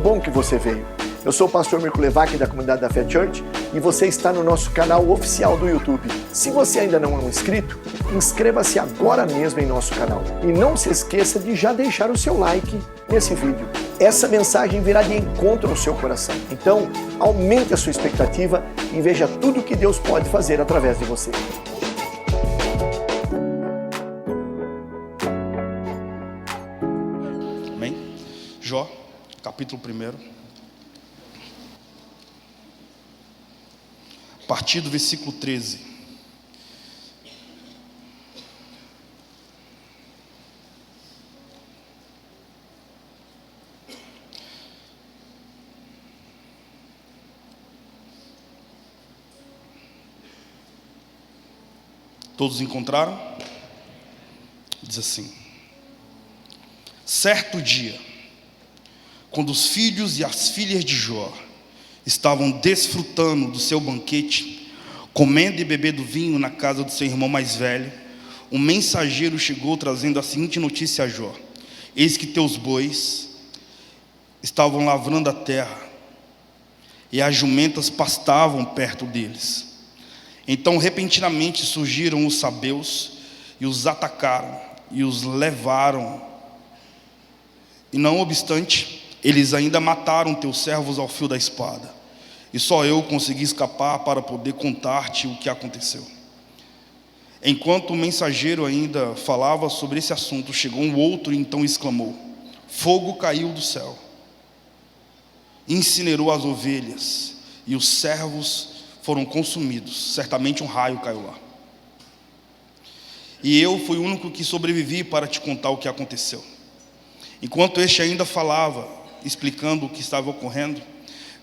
bom que você veio. Eu sou o pastor Mirko Levac da comunidade da Fé Church e você está no nosso canal oficial do YouTube. Se você ainda não é um inscrito, inscreva-se agora mesmo em nosso canal. E não se esqueça de já deixar o seu like nesse vídeo. Essa mensagem virá de encontro ao seu coração. Então, aumente a sua expectativa e veja tudo o que Deus pode fazer através de você. Amém? Jó, capítulo 1. A partir do versículo 13. Todos encontraram? Diz assim: certo dia, quando os filhos e as filhas de Jó estavam desfrutando do seu banquete, comendo e bebendo vinho na casa do seu irmão mais velho, um mensageiro chegou trazendo a seguinte notícia a Jó: eis que teus bois estavam lavrando a terra, e as jumentas pastavam perto deles. Então repentinamente surgiram os sabeus, e os atacaram, e os levaram. E não obstante, eles ainda mataram teus servos ao fio da espada. E só eu consegui escapar para poder contar-te o que aconteceu. Enquanto o mensageiro ainda falava sobre esse assunto, chegou um outro e então exclamou: fogo caiu do céu, incinerou as ovelhas, e os servos foram consumidos. Certamente um raio caiu lá. E eu fui o único que sobrevivi para te contar o que aconteceu. Enquanto este ainda falava, explicando o que estava ocorrendo,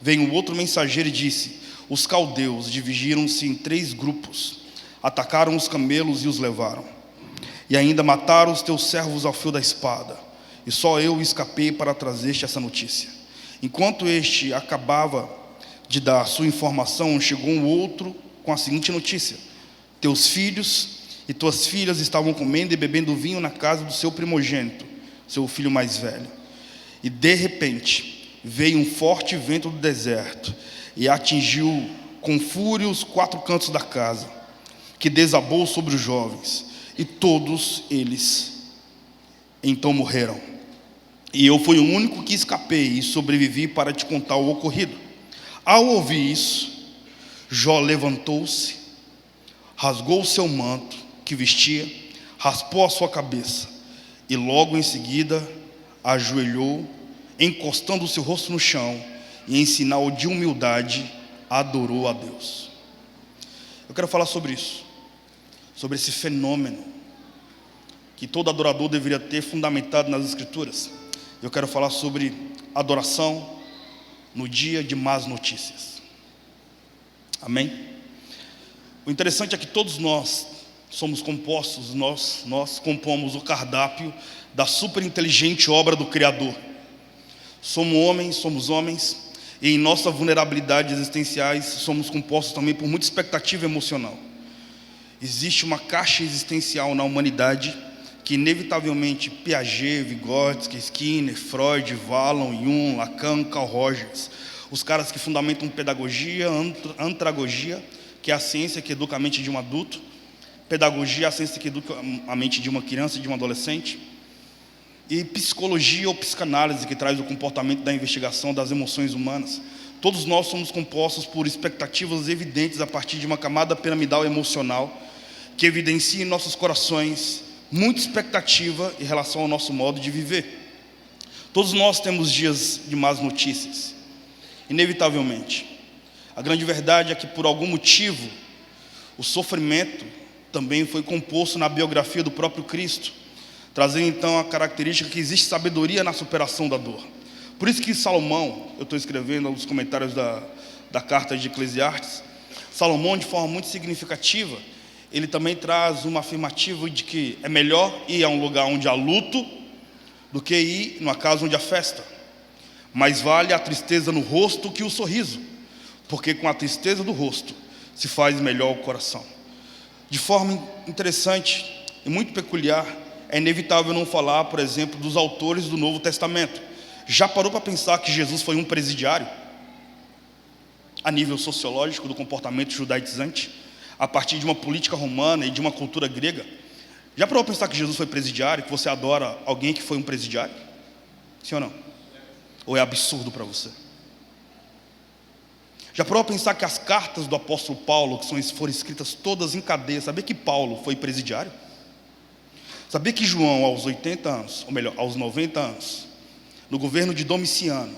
veio um outro mensageiro e disse: os caldeus dividiram-se em 3 grupos, atacaram os camelos e os levaram, e ainda mataram os teus servos ao fio da espada, e só eu escapei para trazer-te essa notícia. Enquanto este acabava de dar sua informação, chegou um outro com a seguinte notícia: teus filhos e tuas filhas estavam comendo e bebendo vinho na casa do seu primogênito, seu filho mais velho. E de repente veio um forte vento do deserto e atingiu com fúria os 4 cantos da casa, que desabou sobre os jovens, e todos eles então morreram. E eu fui o único que escapei e sobrevivi para te contar o ocorrido. Ao ouvir isso, Jó levantou-se, rasgou o seu manto que vestia, raspou a sua cabeça, e logo em seguida ajoelhou, encostando o seu rosto no chão, e em sinal de humildade adorou a Deus. Eu quero falar sobre isso, sobre esse fenômeno que todo adorador deveria ter fundamentado nas Escrituras. Eu quero falar sobre adoração no dia de más notícias. Amém? O interessante é que todos nós somos compostos, nós compomos o cardápio da superinteligente obra do Criador. Somos homens, e em nossa vulnerabilidade existenciais somos compostos também por muita expectativa emocional. Existe uma caixa existencial na humanidade que inevitavelmente Piaget, Vygotsky, Skinner, Freud, Vallon, Jung, Lacan, Carl Rogers, os caras que fundamentam pedagogia, andragogia, que é a ciência que educa a mente de um adulto, pedagogia é a ciência que educa a mente de uma criança e de um adolescente, e psicologia ou psicanálise, que traz o comportamento da investigação das emoções humanas. Todos nós somos compostos por expectativas evidentes a partir de uma camada piramidal emocional que evidencia em nossos corações muita expectativa em relação ao nosso modo de viver. Todos nós temos dias de más notícias, inevitavelmente. A grande verdade é que, por algum motivo, o sofrimento também foi composto na biografia do próprio Cristo, trazendo então a característica que existe sabedoria na superação da dor. Por isso que Salomão, eu estou escrevendo os comentários da carta de Eclesiastes, Salomão, de forma muito significativa, ele também traz uma afirmativa de que é melhor ir a um lugar onde há luto do que ir numa casa onde há festa. Mais vale a tristeza no rosto que o sorriso, porque com a tristeza do rosto se faz melhor o coração. De forma interessante e muito peculiar, é inevitável não falar, por exemplo, dos autores do Novo Testamento. Já parou para pensar que Jesus foi um presidiário? A nível sociológico do comportamento judaizante, a partir de uma política romana e de uma cultura grega? Já parou para pensar que Jesus foi presidiário, que você adora alguém que foi um presidiário? Sim ou não? Ou é absurdo para você? Já parou para pensar que as cartas do apóstolo Paulo, foram escritas todas em cadeia? Sabia que Paulo foi presidiário? Sabia que João, aos 80 anos, ou melhor, aos 90 anos, no governo de Domiciano,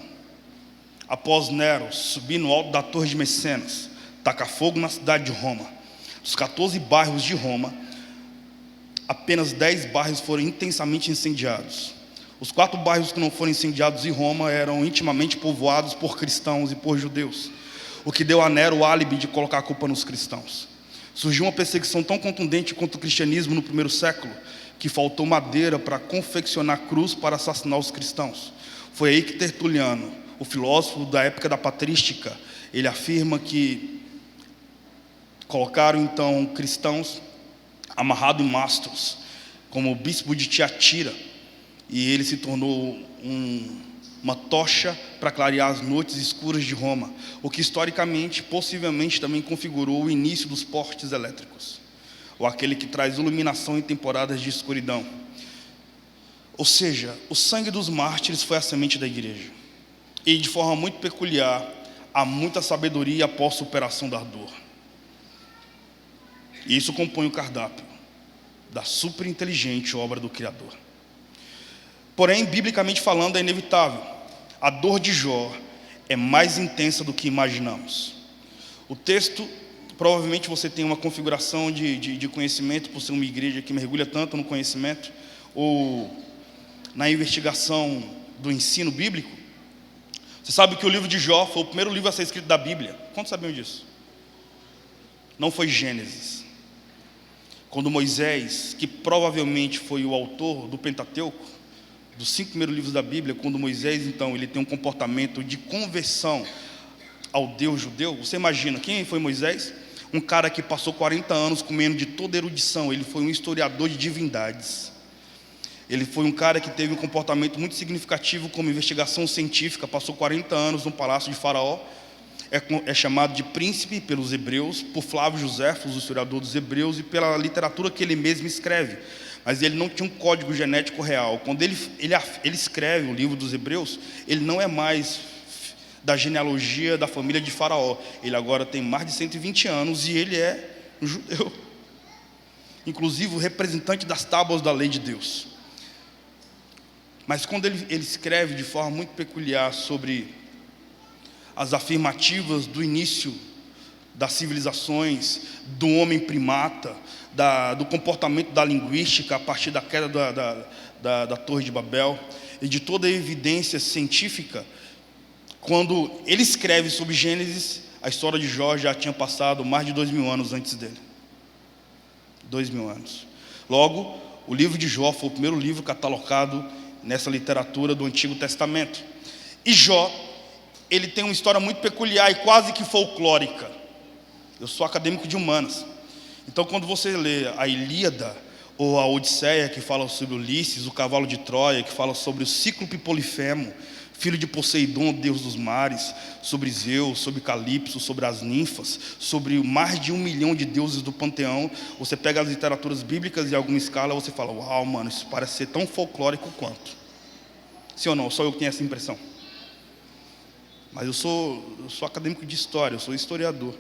após Nero subir no alto da torre de Mecenas, tacar fogo na cidade de Roma, dos 14 bairros de Roma, apenas 10 bairros foram intensamente incendiados. Os 4 bairros que não foram incendiados em Roma eram intimamente povoados por cristãos e por judeus, o que deu a Nero o álibi de colocar a culpa nos cristãos. Surgiu uma perseguição tão contundente contra o cristianismo no primeiro século, que faltou madeira para confeccionar cruz para assassinar os cristãos. Foi aí que Tertuliano, o filósofo da época da patrística, ele afirma que colocaram então cristãos amarrados em mastros, como o bispo de Tiatira, e ele se tornou uma tocha para clarear as noites escuras de Roma, o que historicamente, possivelmente, também configurou o início dos postes elétricos, ou aquele que traz iluminação em temporadas de escuridão. Ou seja, o sangue dos mártires foi a semente da igreja, e de forma muito peculiar, há muita sabedoria após a superação da dor. E isso compõe o cardápio da superinteligente obra do Criador. Porém, biblicamente falando, é inevitável. A dor de Jó é mais intensa do que imaginamos. O texto, provavelmente você tem uma configuração de conhecimento, por ser uma igreja que mergulha tanto no conhecimento, ou na investigação do ensino bíblico. Você sabe que o livro de Jó foi o primeiro livro a ser escrito da Bíblia. Quantos sabiam disso? Não foi Gênesis. Quando Moisés, que provavelmente foi o autor do Pentateuco, dos 5 primeiros livros da Bíblia, quando Moisés, então, ele tem um comportamento de conversão ao Deus judeu. Você imagina, quem foi Moisés? Um cara que passou 40 anos comendo de toda erudição. Ele foi um historiador de divindades. Ele foi um cara que teve um comportamento muito significativo como investigação científica. Passou 40 anos no palácio de Faraó. É chamado de príncipe pelos hebreus, por Flávio Josefo, o historiador dos hebreus, e pela literatura que ele mesmo escreve. Mas ele não tinha um código genético real. Quando ele escreve o livro dos Hebreus, ele não é mais da genealogia da família de Faraó. Ele agora tem mais de 120 anos e ele é um judeu, inclusive o representante das tábuas da lei de Deus. Mas quando ele escreve de forma muito peculiar sobre as afirmativas do início das civilizações, do homem primata, do comportamento da linguística a partir da queda da Torre de Babel, e de toda a evidência científica, quando ele escreve sobre Gênesis, a história de Jó já tinha passado mais de 2000 anos antes dele. 2000 anos. Logo, o livro de Jó foi o primeiro livro catalogado nessa literatura do Antigo Testamento. E Jó, ele tem uma história muito peculiar e quase que folclórica. Eu sou acadêmico de humanas. Então, quando você lê a Ilíada ou a Odisseia, que fala sobre Ulisses, o cavalo de Troia, que fala sobre o Cíclope Polifemo, filho de Poseidon, deus dos mares, sobre Zeus, sobre Calipso, sobre as ninfas, sobre mais de 1 milhão de deuses do panteão, você pega as literaturas bíblicas e alguma escala, você fala, uau, mano, isso parece ser tão folclórico quanto. Sim ou não? Só eu que tenho essa impressão. Mas eu sou acadêmico de história, eu sou historiador.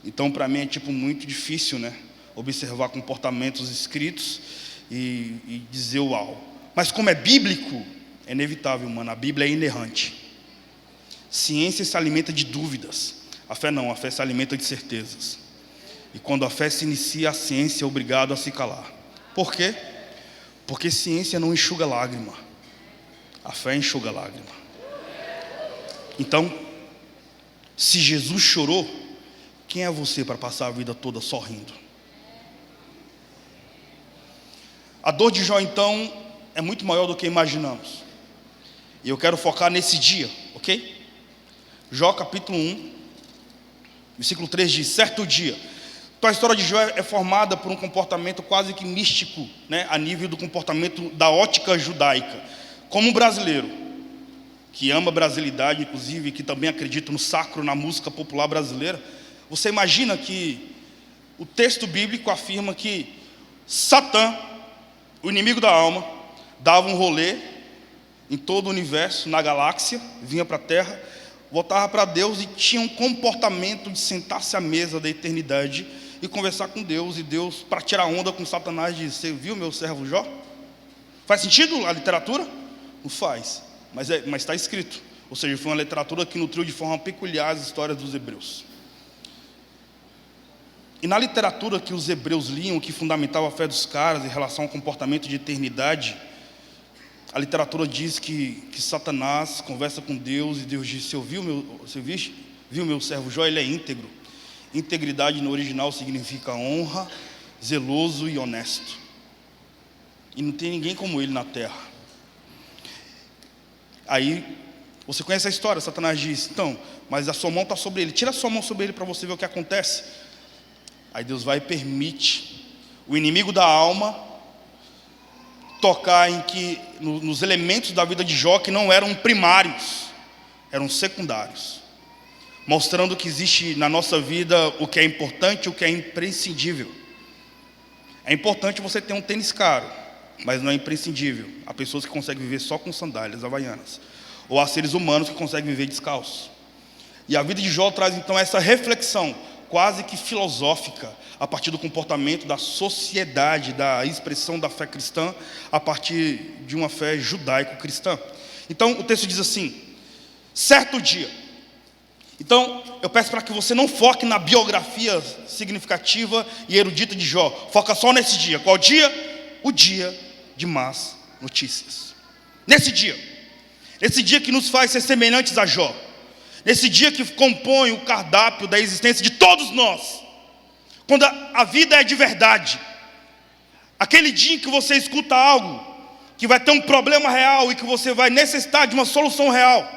Então, para mim, é muito difícil, né, observar comportamentos escritos e dizer uau. Mas como é bíblico, é inevitável, mano. A Bíblia é inerrante. Ciência se alimenta de dúvidas. A fé não, a fé se alimenta de certezas. E quando a fé se inicia, a ciência é obrigada a se calar. Por quê? Porque ciência não enxuga lágrima. A fé enxuga lágrima. Então, se Jesus chorou, quem é você para passar a vida toda sorrindo? A dor de Jó, então, é muito maior do que imaginamos. E eu quero focar nesse dia, ok? Jó capítulo 1, versículo 3 diz, certo dia. Então a história de Jó é formada por um comportamento quase que místico, né, a nível do comportamento da ótica judaica. Como brasileiro, que ama a brasilidade, inclusive, que também acredita no sacro, na música popular brasileira, você imagina que o texto bíblico afirma que Satã, o inimigo da alma, dava um rolê em todo o universo, na galáxia, vinha para a Terra, voltava para Deus e tinha um comportamento de sentar-se à mesa da eternidade e conversar com Deus, e Deus, para tirar onda com Satanás, diz: você viu meu servo Jó? Faz sentido a literatura? Não faz, mas está escrito. Ou seja, foi uma literatura que nutriu de forma peculiar as histórias dos hebreus. E na literatura que os hebreus liam, que fundamentava a fé dos caras em relação ao comportamento de eternidade, a literatura diz que Satanás conversa com Deus e Deus diz: você viu meu servo Jó? Ele é íntegro. Integridade no original significa honra, zeloso e honesto. E não tem ninguém como ele na terra. Aí, você conhece a história, Satanás diz: então, mas a sua mão está sobre ele, tira a sua mão sobre ele para você ver o que acontece. Aí Deus vai e permite o inimigo da alma tocar nos elementos da vida de Jó que não eram primários, eram secundários, mostrando que existe na nossa vida o que é importante e o que é imprescindível. É importante você ter um tênis caro, mas não é imprescindível. Há pessoas que conseguem viver só com sandálias havaianas, ou há seres humanos que conseguem viver descalços. E a vida de Jó traz então essa reflexão quase que filosófica, a partir do comportamento da sociedade, da expressão da fé cristã, a partir de uma fé judaico-cristã. Então o texto diz assim: certo dia. Então eu peço para que você não foque na biografia significativa e erudita de Jó, foca só nesse dia. Qual dia? O dia de más notícias. Nesse dia que nos faz ser semelhantes a Jó, nesse dia que compõe o cardápio da existência de todos nós, quando a vida é de verdade, aquele dia em que você escuta algo que vai ter um problema real e que você vai necessitar de uma solução real,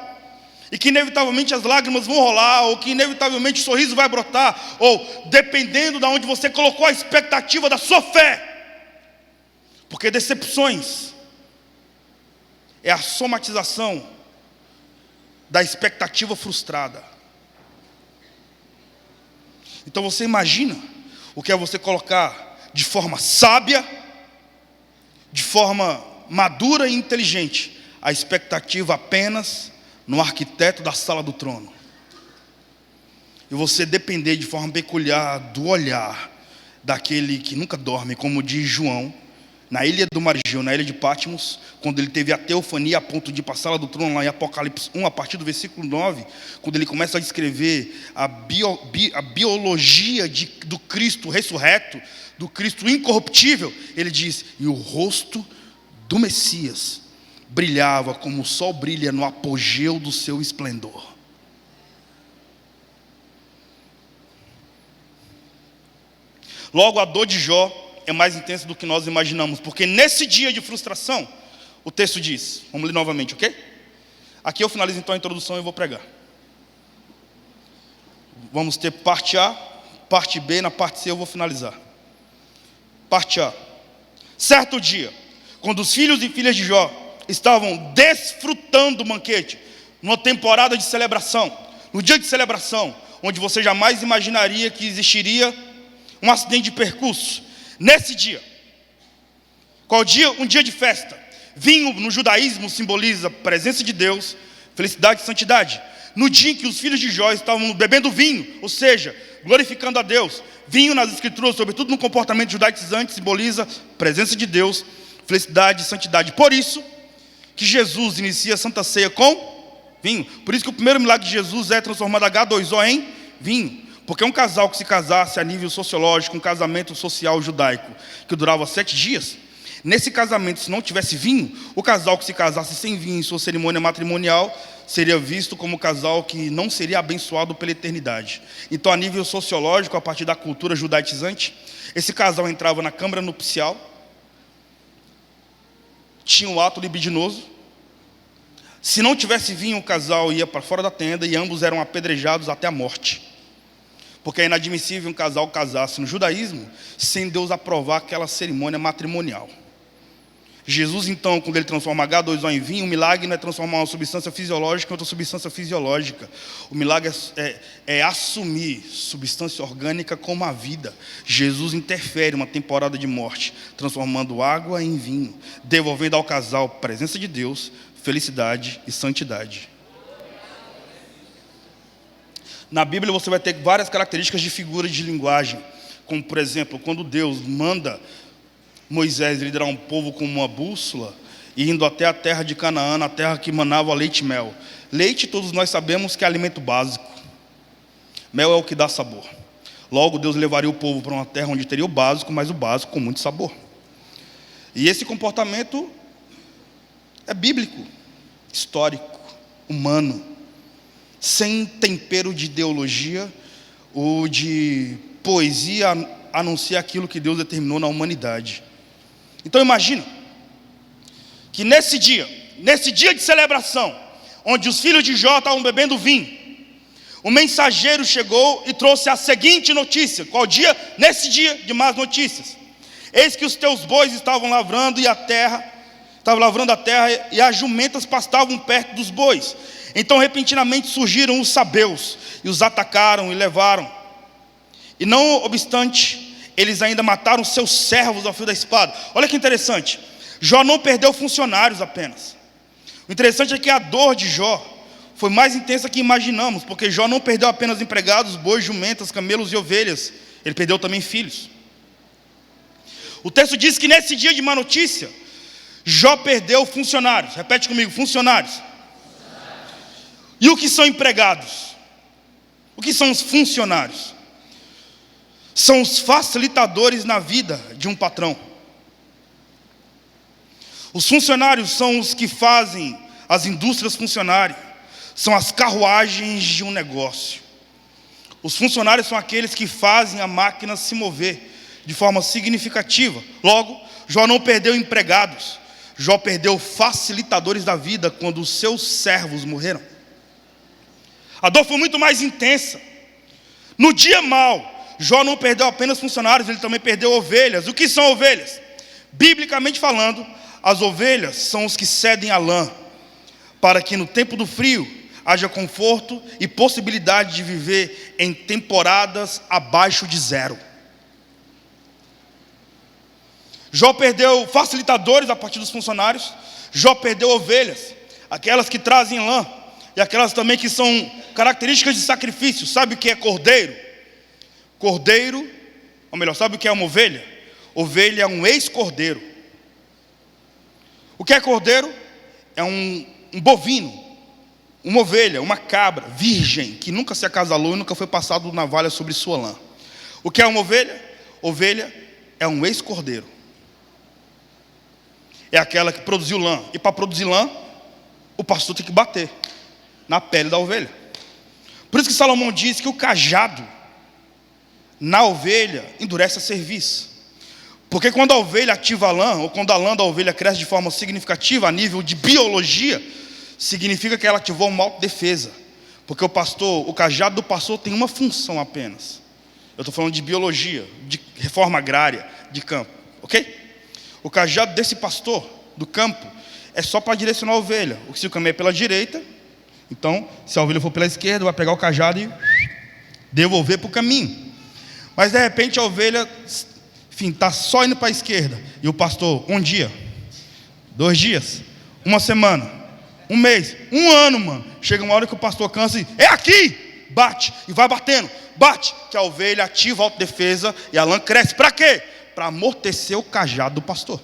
e que inevitavelmente as lágrimas vão rolar, ou que inevitavelmente o sorriso vai brotar, ou dependendo de onde você colocou a expectativa da sua fé, porque decepções é a somatização da expectativa frustrada. Então você imagina o que é você colocar de forma sábia, de forma madura e inteligente, a expectativa apenas no arquiteto da sala do trono, e você depender de forma peculiar do olhar daquele que nunca dorme, como diz João, na ilha do Marigeu, na ilha de Patmos, quando ele teve a teofania a ponto de ir para a sala do trono, lá em Apocalipse 1, a partir do versículo 9, quando ele começa a descrever a biologia do Cristo ressurreto, do Cristo incorruptível, ele diz: e o rosto do Messias brilhava como o sol brilha no apogeu do seu esplendor. Logo, a dor de Jó é mais intensa do que nós imaginamos, porque nesse dia de frustração, o texto diz, vamos ler novamente, ok? Aqui eu finalizo então a introdução e eu vou pregar. Vamos ter parte A, parte B, na parte C eu vou finalizar. Parte A. Certo dia, quando os filhos e filhas de Jó estavam desfrutando do banquete, numa temporada de celebração, no dia de celebração, onde você jamais imaginaria que existiria um acidente de percurso. Nesse dia, qual dia? Um dia de festa. Vinho no judaísmo simboliza presença de Deus, felicidade e santidade. No dia em que os filhos de Jó estavam bebendo vinho, ou seja, glorificando a Deus, vinho nas escrituras, sobretudo no comportamento judaizante, simboliza presença de Deus, felicidade e santidade. Por isso que Jesus inicia a Santa Ceia com vinho. Por isso que o primeiro milagre de Jesus é transformar H2O em vinho. Porque um casal que se casasse a nível sociológico, um casamento social judaico, que durava 7 dias, nesse casamento, se não tivesse vinho, o casal que se casasse sem vinho em sua cerimônia matrimonial, seria visto como um casal que não seria abençoado pela eternidade. Então, a nível sociológico, a partir da cultura judaizante, esse casal entrava na câmara nupcial, tinha um ato libidinoso. Se não tivesse vinho, o casal ia para fora da tenda e ambos eram apedrejados até a morte. Porque é inadmissível um casal casasse no judaísmo sem Deus aprovar aquela cerimônia matrimonial. Jesus, então, quando ele transforma H2O em vinho, o milagre não é transformar uma substância fisiológica em outra substância fisiológica. O milagre é assumir substância orgânica como a vida. Jesus interfere uma temporada de morte, transformando água em vinho, devolvendo ao casal presença de Deus, felicidade e santidade. Na Bíblia você vai ter várias características de figuras de linguagem, como, por exemplo, quando Deus manda Moisés liderar um povo com uma bússola, e indo até a terra de Canaã, a terra que manava leite e mel. Leite, todos nós sabemos que é alimento básico. Mel é o que dá sabor. Logo, Deus levaria o povo para uma terra onde teria o básico, mas o básico com muito sabor. E esse comportamento é bíblico, histórico, humano, sem tempero de ideologia ou de poesia, anuncia aquilo que Deus determinou na humanidade. Então imagina que nesse dia de celebração, onde os filhos de Jó estavam bebendo vinho, o mensageiro chegou e trouxe a seguinte notícia. Qual dia? Nesse dia de más notícias. Eis que os teus bois estavam lavrando a terra e as jumentas pastavam perto dos bois. Então repentinamente surgiram os sabeus e os atacaram e levaram. E não obstante, eles ainda mataram seus servos ao fio da espada. Olha que interessante. Jó não perdeu funcionários apenas. O interessante é que a dor de Jó foi mais intensa que imaginamos, porque Jó não perdeu apenas empregados, bois, jumentas, camelos e ovelhas. Ele perdeu também filhos. O texto diz que nesse dia de má notícia, Jó perdeu funcionários. Repete comigo, funcionários. E o que são empregados? O que são os funcionários? São os facilitadores na vida de um patrão. Os funcionários são os que fazem as indústrias funcionarem. São as carruagens de um negócio. Os funcionários são aqueles que fazem a máquina se mover de forma significativa. Logo, Jó não perdeu empregados. Jó perdeu facilitadores da vida quando os seus servos morreram. A dor foi muito mais intensa. No dia mau, Jó não perdeu apenas funcionários, ele também perdeu ovelhas. O que são ovelhas? Biblicamente falando, as ovelhas são os que cedem a lã, para que no tempo do frio haja conforto e possibilidade de viver em temporadas abaixo de zero. Jó perdeu facilitadores a partir dos funcionários. Jó perdeu ovelhas, aquelas que trazem lã, e aquelas também que são características de sacrifício. Sabe o que é cordeiro? Cordeiro, ou melhor, sabe o que é uma ovelha? Ovelha é um ex-cordeiro. O que é cordeiro? É um bovino, uma ovelha, uma cabra, virgem, que nunca se acasalou e nunca foi passado navalha sobre sua lã. O que é uma ovelha? Ovelha é um ex-cordeiro. É aquela que produziu lã. E para produzir lã, o pastor tem que bater na pele da ovelha. Por isso que Salomão diz que o cajado na ovelha endurece a cerviz. Porque quando a ovelha ativa a lã, ou quando a lã da ovelha cresce de forma significativa a nível de biologia, significa que ela ativou uma autodefesa. Porque o cajado do pastor tem uma função apenas. Eu estou falando de biologia, de reforma agrária, de campo, ok? O cajado desse pastor do campo é só para direcionar a ovelha. Se o caminho é pela direita, então se a ovelha for pela esquerda, vai pegar o cajado e devolver para o caminho. Mas de repente a ovelha, enfim, está só indo para a esquerda. E o pastor, um dia, 2 dias, uma semana, um mês, um ano, mano. Chega uma hora que o pastor cansa e é aqui! Bate, e vai batendo, bate. Que a ovelha ativa a autodefesa e a lã cresce. Para quê? Para amortecer o cajado do pastor.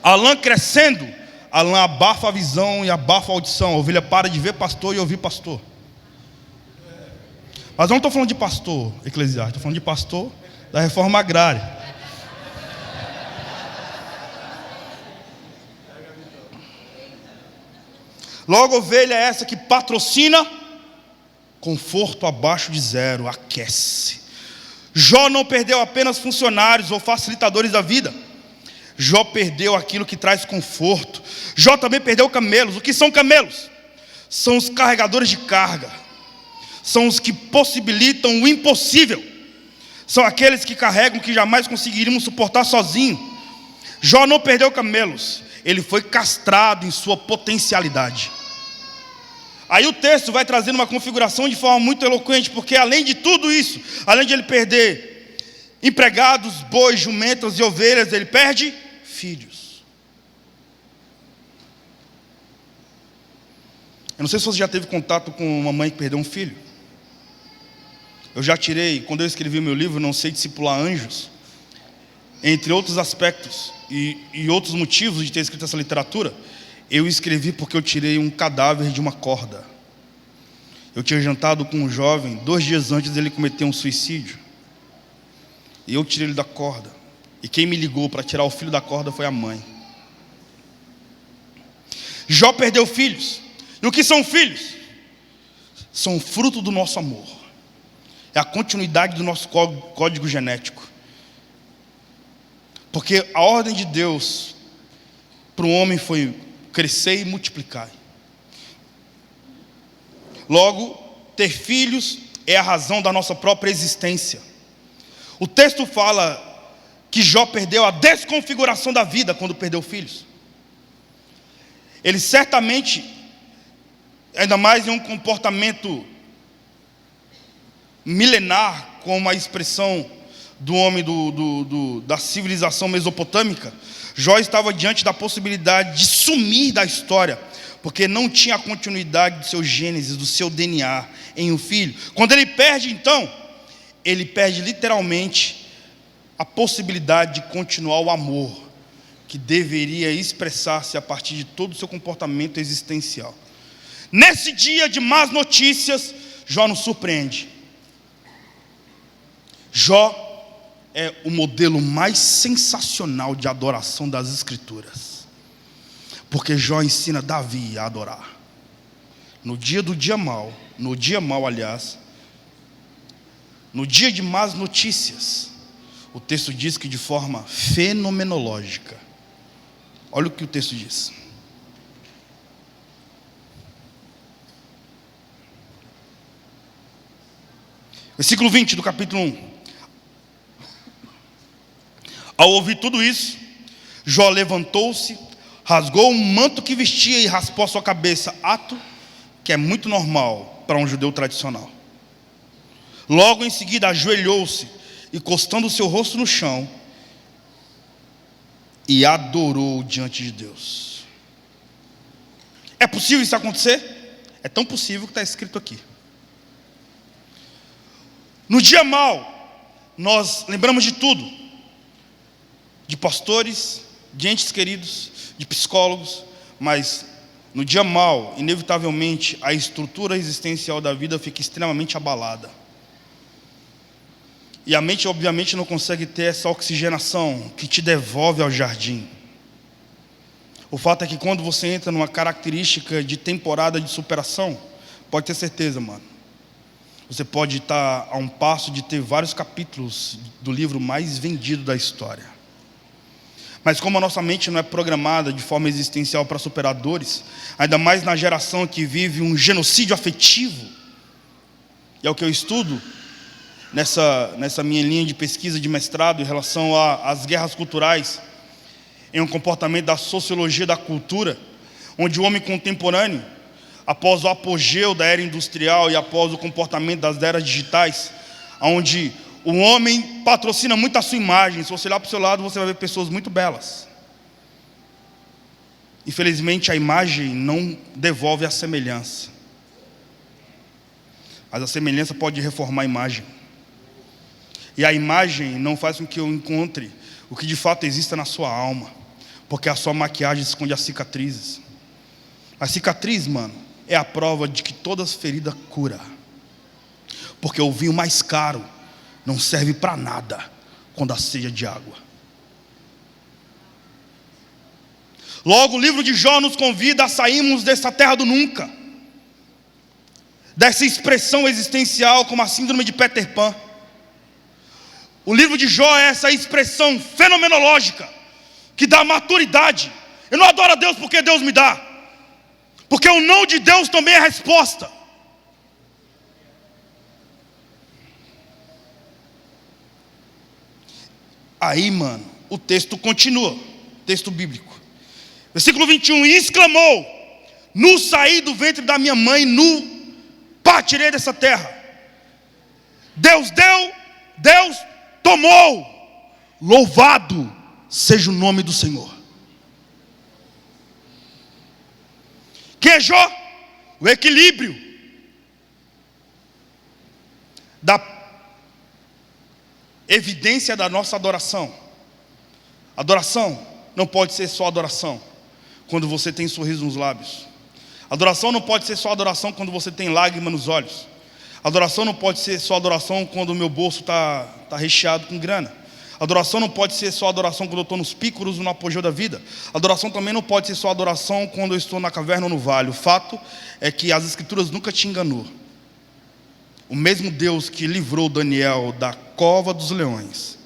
A lã crescendo, a lã abafa a visão e abafa a audição. A ovelha para de ver pastor e ouvir pastor. Mas eu não estou falando de pastor eclesiástico, estou falando de pastor da reforma agrária. Logo, ovelha é essa que patrocina conforto abaixo de zero, aquece. Jó não perdeu apenas funcionários ou facilitadores da vida. Jó perdeu aquilo que traz conforto. Jó também perdeu camelos. O que são camelos? São os carregadores de carga. São os que possibilitam o impossível. São aqueles que carregam o que jamais conseguiríamos suportar sozinho. Jó não perdeu camelos, ele foi castrado em sua potencialidade. Aí o texto vai trazendo uma configuração de forma muito eloquente, porque além de tudo isso, além de ele perder empregados, bois, jumentas e ovelhas, ele perde filhos. Eu não sei se você já teve contato com uma mãe que perdeu um filho. Eu já tirei, quando eu escrevi meu livro, Não Sei Discipular Anjos, entre outros aspectos e outros motivos de ter escrito essa literatura, eu escrevi porque eu tirei um cadáver de uma corda. Eu tinha jantado com um jovem 2 dias antes dele cometer um suicídio, e eu tirei ele da corda, e quem me ligou para tirar o filho da corda foi a mãe. Jó perdeu filhos. E o que são filhos? São fruto do nosso amor, é a continuidade do nosso código genético. Porque a ordem de Deus para o homem foi crescer e multiplicar. Logo, ter filhos é a razão da nossa própria existência. O texto fala que Jó perdeu a desconfiguração da vida quando perdeu filhos. Ele certamente, ainda mais em um comportamento milenar, como a expressão do homem da civilização mesopotâmica, Jó estava diante da possibilidade de sumir da história, porque não tinha a continuidade do seu gênesis, do seu DNA em um filho. Quando ele perde, então, ele perde literalmente a possibilidade de continuar o amor, que deveria expressar-se a partir de todo o seu comportamento existencial. Nesse dia de más notícias, Jó nos surpreende. Jó é o modelo mais sensacional de adoração das Escrituras, porque Jó ensina Davi a adorar. No dia mau, aliás, no dia de más notícias, o texto diz que de forma fenomenológica. Olha o que o texto diz. Versículo 20 do capítulo 1. Ao ouvir tudo isso, Jó levantou-se, rasgou um manto que vestia e raspou a sua cabeça, ato que é muito normal para um judeu tradicional. Logo em seguida ajoelhou-se, encostando o seu rosto no chão, e adorou diante de Deus. É possível isso acontecer? É tão possível que está escrito aqui. No dia mau, nós lembramos de tudo, de pastores, de entes queridos, de psicólogos, mas no dia mau, inevitavelmente, a estrutura existencial da vida fica extremamente abalada. E a mente, obviamente, não consegue ter essa oxigenação que te devolve ao jardim. O fato é que quando você entra numa característica de temporada de superação, pode ter certeza, mano, você pode estar a um passo de ter vários capítulos do livro mais vendido da história. Mas como a nossa mente não é programada de forma existencial para superadores, ainda mais na geração que vive um genocídio afetivo, e é o que eu estudo nessa minha linha de pesquisa de mestrado em relação às guerras culturais, em um comportamento da sociologia da cultura, onde o homem contemporâneo, após o apogeu da era industrial e após o comportamento das eras digitais, onde o homem patrocina muito a sua imagem. Se você olhar para o seu lado, você vai ver pessoas muito belas. Infelizmente, a imagem não devolve a semelhança, mas a semelhança pode reformar a imagem. E a imagem não faz com que eu encontre o que de fato exista na sua alma, porque a sua maquiagem esconde as cicatrizes. A cicatriz, mano, é a prova de que toda ferida cura, porque o vinho mais caro não serve para nada quando a sede é de água. Logo, o livro de Jó nos convida a sairmos dessa terra do nunca, dessa expressão existencial como a síndrome de Peter Pan. O livro de Jó é essa expressão fenomenológica que dá maturidade. Eu não adoro a Deus porque Deus me dá, porque o não de Deus também é a resposta. Aí, mano, o texto continua. Texto bíblico. Versículo 21. E exclamou: nu saí do ventre da minha mãe, nu partirei dessa terra. Deus deu, Deus tomou. Louvado seja o nome do Senhor. Que é Jó? O equilíbrio da evidência da nossa adoração. Adoração não pode ser só adoração quando você tem sorriso nos lábios. Adoração não pode ser só adoração quando você tem lágrima nos olhos. Adoração não pode ser só adoração quando o meu bolso está recheado com grana. Adoração não pode ser só adoração quando eu estou nos pícoros ou no apogeu da vida. Adoração também não pode ser só adoração quando eu estou na caverna ou no vale. O fato é que as Escrituras nunca te enganou. O mesmo Deus que livrou Daniel da cova dos leões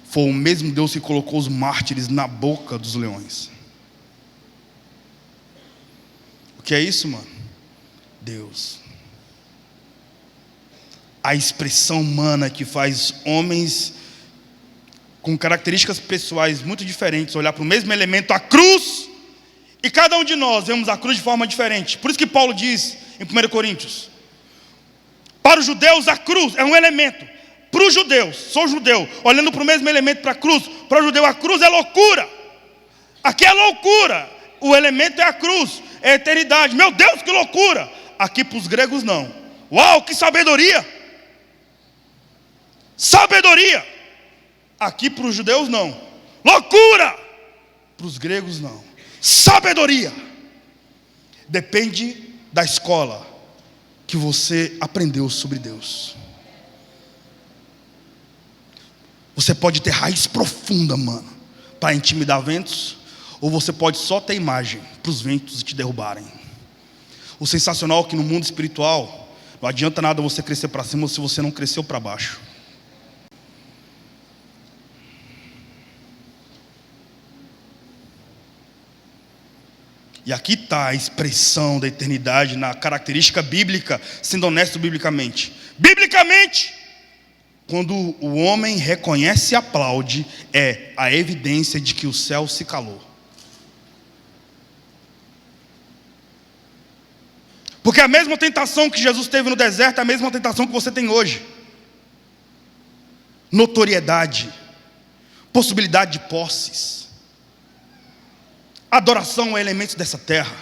foi o mesmo Deus que colocou os mártires na boca dos leões. O que é isso, mano? Deus. A expressão humana que faz homens com características pessoais muito diferentes olhar para o mesmo elemento, a cruz, e cada um de nós vemos a cruz de forma diferente. Por isso que Paulo diz em 1 Coríntios: para os judeus a cruz é um elemento. Para os judeus, sou judeu, olhando para o mesmo elemento, para a cruz, para o judeu a cruz é loucura. Aqui é loucura, o elemento é a cruz, é a eternidade. Meu Deus, que loucura! Aqui para os gregos não. Uau, que sabedoria! Sabedoria! Aqui para os judeus não. Loucura! Para os gregos não. Sabedoria! Depende da escola que você aprendeu sobre Deus. Você pode ter raiz profunda, mano, para intimidar ventos, ou você pode só ter imagem para os ventos te derrubarem. O sensacional é que no mundo espiritual não adianta nada você crescer para cima se você não cresceu para baixo. E aqui está a expressão da eternidade na característica bíblica, sendo honesto biblicamente. Biblicamente, quando o homem reconhece e aplaude, é a evidência de que o céu se calou. Porque a mesma tentação que Jesus teve no deserto é a mesma tentação que você tem hoje. Notoriedade, possibilidade de posses, adoração a elementos dessa terra.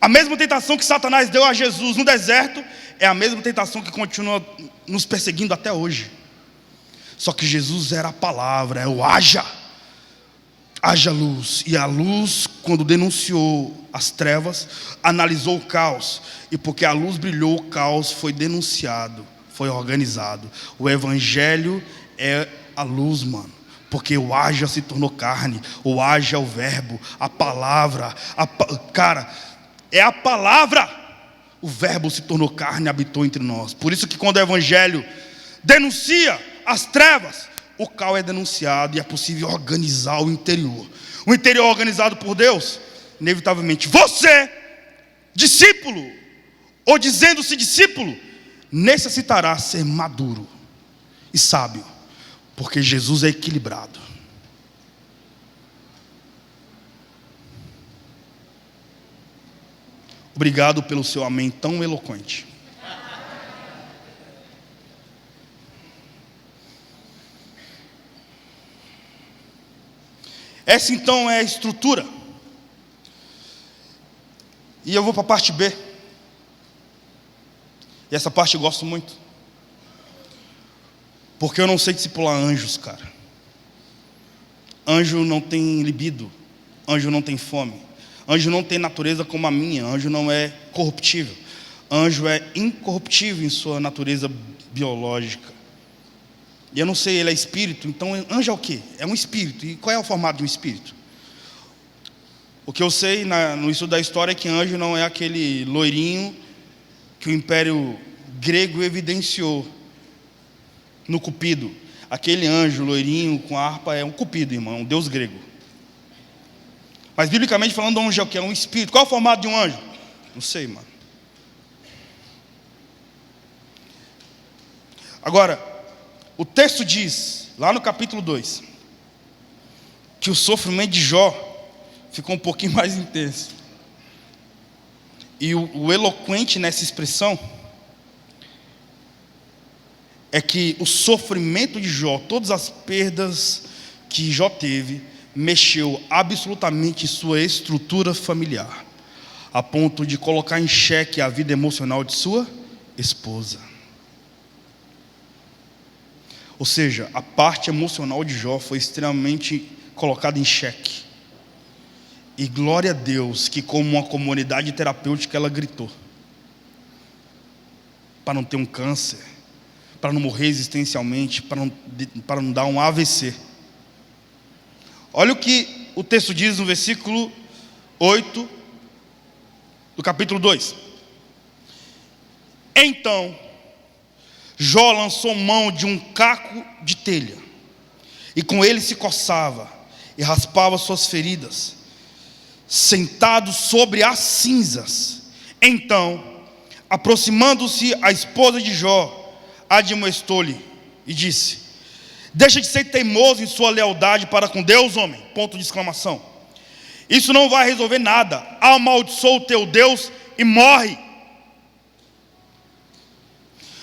A mesma tentação que Satanás deu a Jesus no deserto é a mesma tentação que continua nos perseguindo até hoje. Só que Jesus era a palavra, é o haja luz. E a luz, quando denunciou as trevas, analisou o caos. E porque a luz brilhou, o caos foi denunciado, foi organizado. O evangelho é a luz, mano. Porque o haja se tornou carne, o haja é o verbo, a palavra, cara, é a palavra. O verbo se tornou carne e habitou entre nós. Por isso que quando o evangelho denuncia as trevas, o caos é denunciado e é possível organizar o interior. O interior organizado por Deus, inevitavelmente, você, discípulo, ou dizendo-se discípulo, necessitará ser maduro e sábio. Porque Jesus é equilibrado. Obrigado pelo seu amém tão eloquente. Essa então é a estrutura. E eu vou para a parte B. E essa parte eu gosto muito. Porque eu não sei discipular anjos, cara. Anjo não tem libido. Anjo não tem fome. Anjo não tem natureza como a minha. Anjo não é corruptível. Anjo é incorruptível em sua natureza biológica. E eu não sei, ele é espírito. Então anjo é o quê? É um espírito. E qual é o formato de um espírito? O que eu sei no estudo da história é que anjo não é aquele loirinho que o Império Grego evidenciou no Cupido. Aquele anjo loirinho com a harpa é um Cupido, irmão, um deus grego. Mas biblicamente falando, um anjo é o que? É um espírito. Qual é o formato de um anjo? Não sei, mano. Agora, o texto diz, lá no capítulo 2, que o sofrimento de Jó ficou um pouquinho mais intenso. E o eloquente nessa expressão é que o sofrimento de Jó, todas as perdas que Jó teve, mexeu absolutamente em sua estrutura familiar, a ponto de colocar em xeque a vida emocional de sua esposa. Ou seja, a parte emocional de Jó foi extremamente colocada em xeque. E glória a Deus que, como uma comunidade terapêutica, ela gritou para não ter um câncer, para não morrer existencialmente, para não dar um AVC. Olha o que o texto diz no versículo 8 do capítulo 2. Então Jó lançou mão de um caco de telha, e com ele se coçava e raspava suas feridas, sentado sobre as cinzas. Então, aproximando-se a esposa de Jó, admoestou-lhe e disse: deixa de ser teimoso em sua lealdade para com Deus, homem. Ponto de exclamação. Isso não vai resolver nada. Amaldiçoa o teu Deus e morre.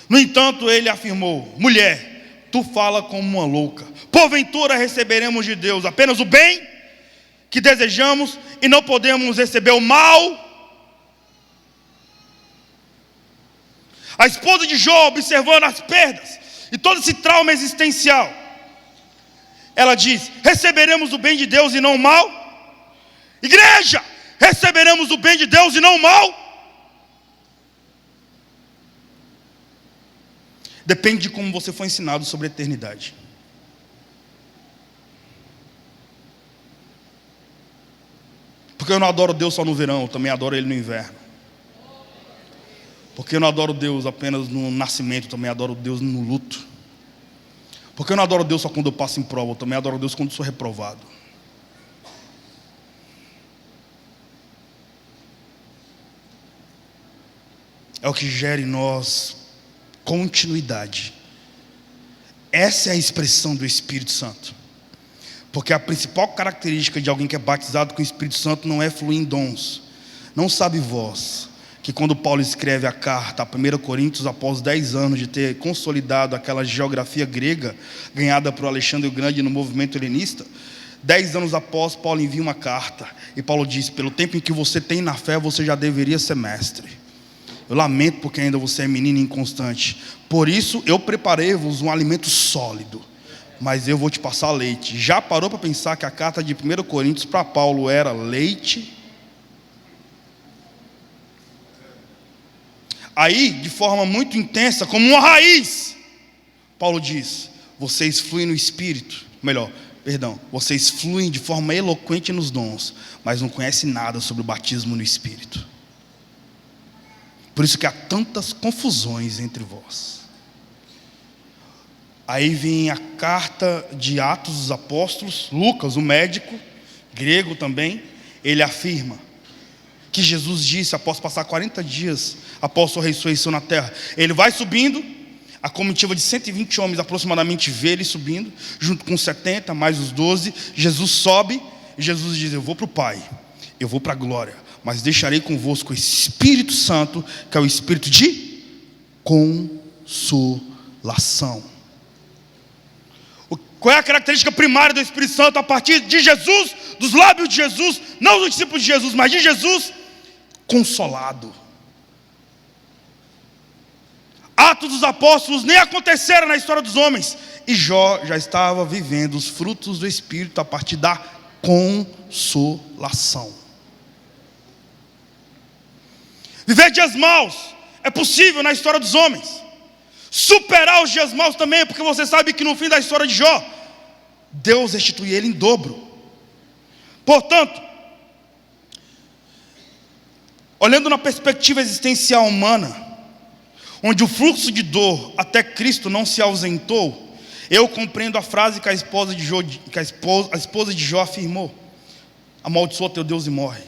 No entanto, ele afirmou: mulher, tu fala como uma louca. Porventura receberemos de Deus apenas o bem que desejamos e não podemos receber o mal? A esposa de Jó, observando as perdas e todo esse trauma existencial, ela diz: receberemos o bem de Deus e não o mal? Igreja, receberemos o bem de Deus e não o mal? Depende de como você foi ensinado sobre a eternidade. Porque eu não adoro Deus só no verão, eu também adoro Ele no inverno. Porque eu não adoro Deus apenas no nascimento, eu também adoro Deus no luto. Porque eu não adoro Deus só quando eu passo em prova, eu também adoro Deus quando sou reprovado. É o que gera em nós continuidade. Essa é a expressão do Espírito Santo. Porque a principal característica de alguém que é batizado com o Espírito Santo não é fluir em dons. Não sabe vós que quando Paulo escreve a carta a 1 Coríntios, após 10 anos de ter consolidado aquela geografia grega ganhada por Alexandre o Grande no movimento helenista, 10 anos após, Paulo envia uma carta e Paulo diz: pelo tempo em que você tem na fé, você já deveria ser mestre. Eu lamento porque ainda você é menino inconstante. Por isso eu preparei-vos um alimento sólido, mas eu vou te passar leite. Já parou para pensar que a carta de 1 Coríntios para Paulo era leite? Aí, de forma muito intensa, como uma raiz, Paulo diz: vocês fluem no Espírito. Vocês fluem de forma eloquente nos dons, mas não conhecem nada sobre o batismo no Espírito. Por isso que há tantas confusões entre vós. Aí vem a carta de Atos dos Apóstolos. Lucas, o médico, grego também, ele afirma que Jesus disse, após passar 40 dias após sua ressurreição na terra, ele vai subindo, a comitiva de 120 homens aproximadamente vê ele subindo, junto com 70, mais os 12, Jesus sobe, e Jesus diz: eu vou para o Pai, eu vou para a glória, mas deixarei convosco o Espírito Santo, que é o Espírito de consolação. Qual é a característica primária do Espírito Santo a partir de Jesus, dos lábios de Jesus, não dos discípulos de Jesus, mas de Jesus? Consolado. Atos dos Apóstolos nem aconteceram na história dos homens, e Jó já estava vivendo os frutos do Espírito a partir da consolação. Viver dias maus é possível na história dos homens. Superar os dias maus também, porque você sabe que no fim da história de Jó, Deus restitui ele em dobro. Portanto, olhando na perspectiva existencial humana, onde o fluxo de dor até Cristo não se ausentou, eu compreendo a frase que a esposa de Jó afirmou: amaldiçoa teu Deus e morre.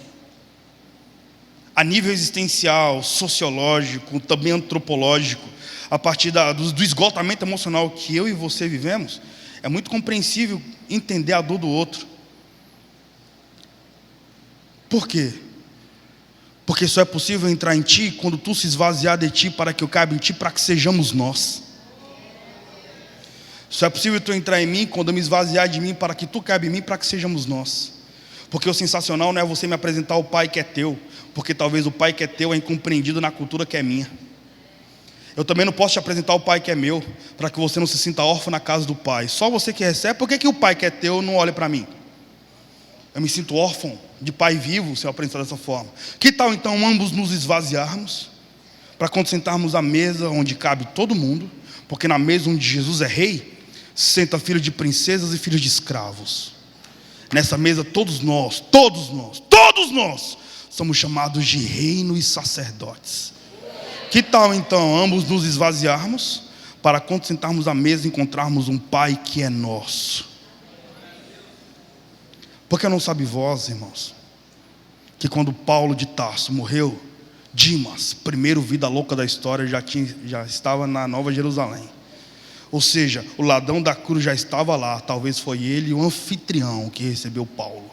A nível existencial, sociológico, também antropológico, a partir do esgotamento emocional que eu e você vivemos, é muito compreensível entender a dor do outro. Por quê? Porque só é possível entrar em ti quando tu se esvaziar de ti, para que eu caiba em ti, para que sejamos nós. Só é possível tu entrar em mim quando eu me esvaziar de mim, para que tu caiba em mim, para que sejamos nós. Porque o sensacional não é você me apresentar o pai que é teu, porque talvez o pai que é teu é incompreendido na cultura que é minha. Eu também não posso te apresentar o pai que é meu, para que você não se sinta órfão na casa do pai. Só você que recebe. Por que o pai que é teu não olha para mim? Eu me sinto órfão de pai vivo se eu apresentar dessa forma. Que tal então ambos nos esvaziarmos, para quando sentarmos à mesa onde cabe todo mundo, porque na mesa onde Jesus é rei, senta filhos de princesas e filhos de escravos. Nessa mesa todos nós somos chamados de reino e sacerdotes. Que tal então ambos nos esvaziarmos, para quando sentarmos à mesa encontrarmos um pai que é nosso? Porque não sabe vós, irmãos, que quando Paulo de Tarso morreu, Dimas, primeiro vida louca da história, já estava na Nova Jerusalém. Ou seja, o ladrão da cruz já estava lá. Talvez foi ele o anfitrião que recebeu Paulo,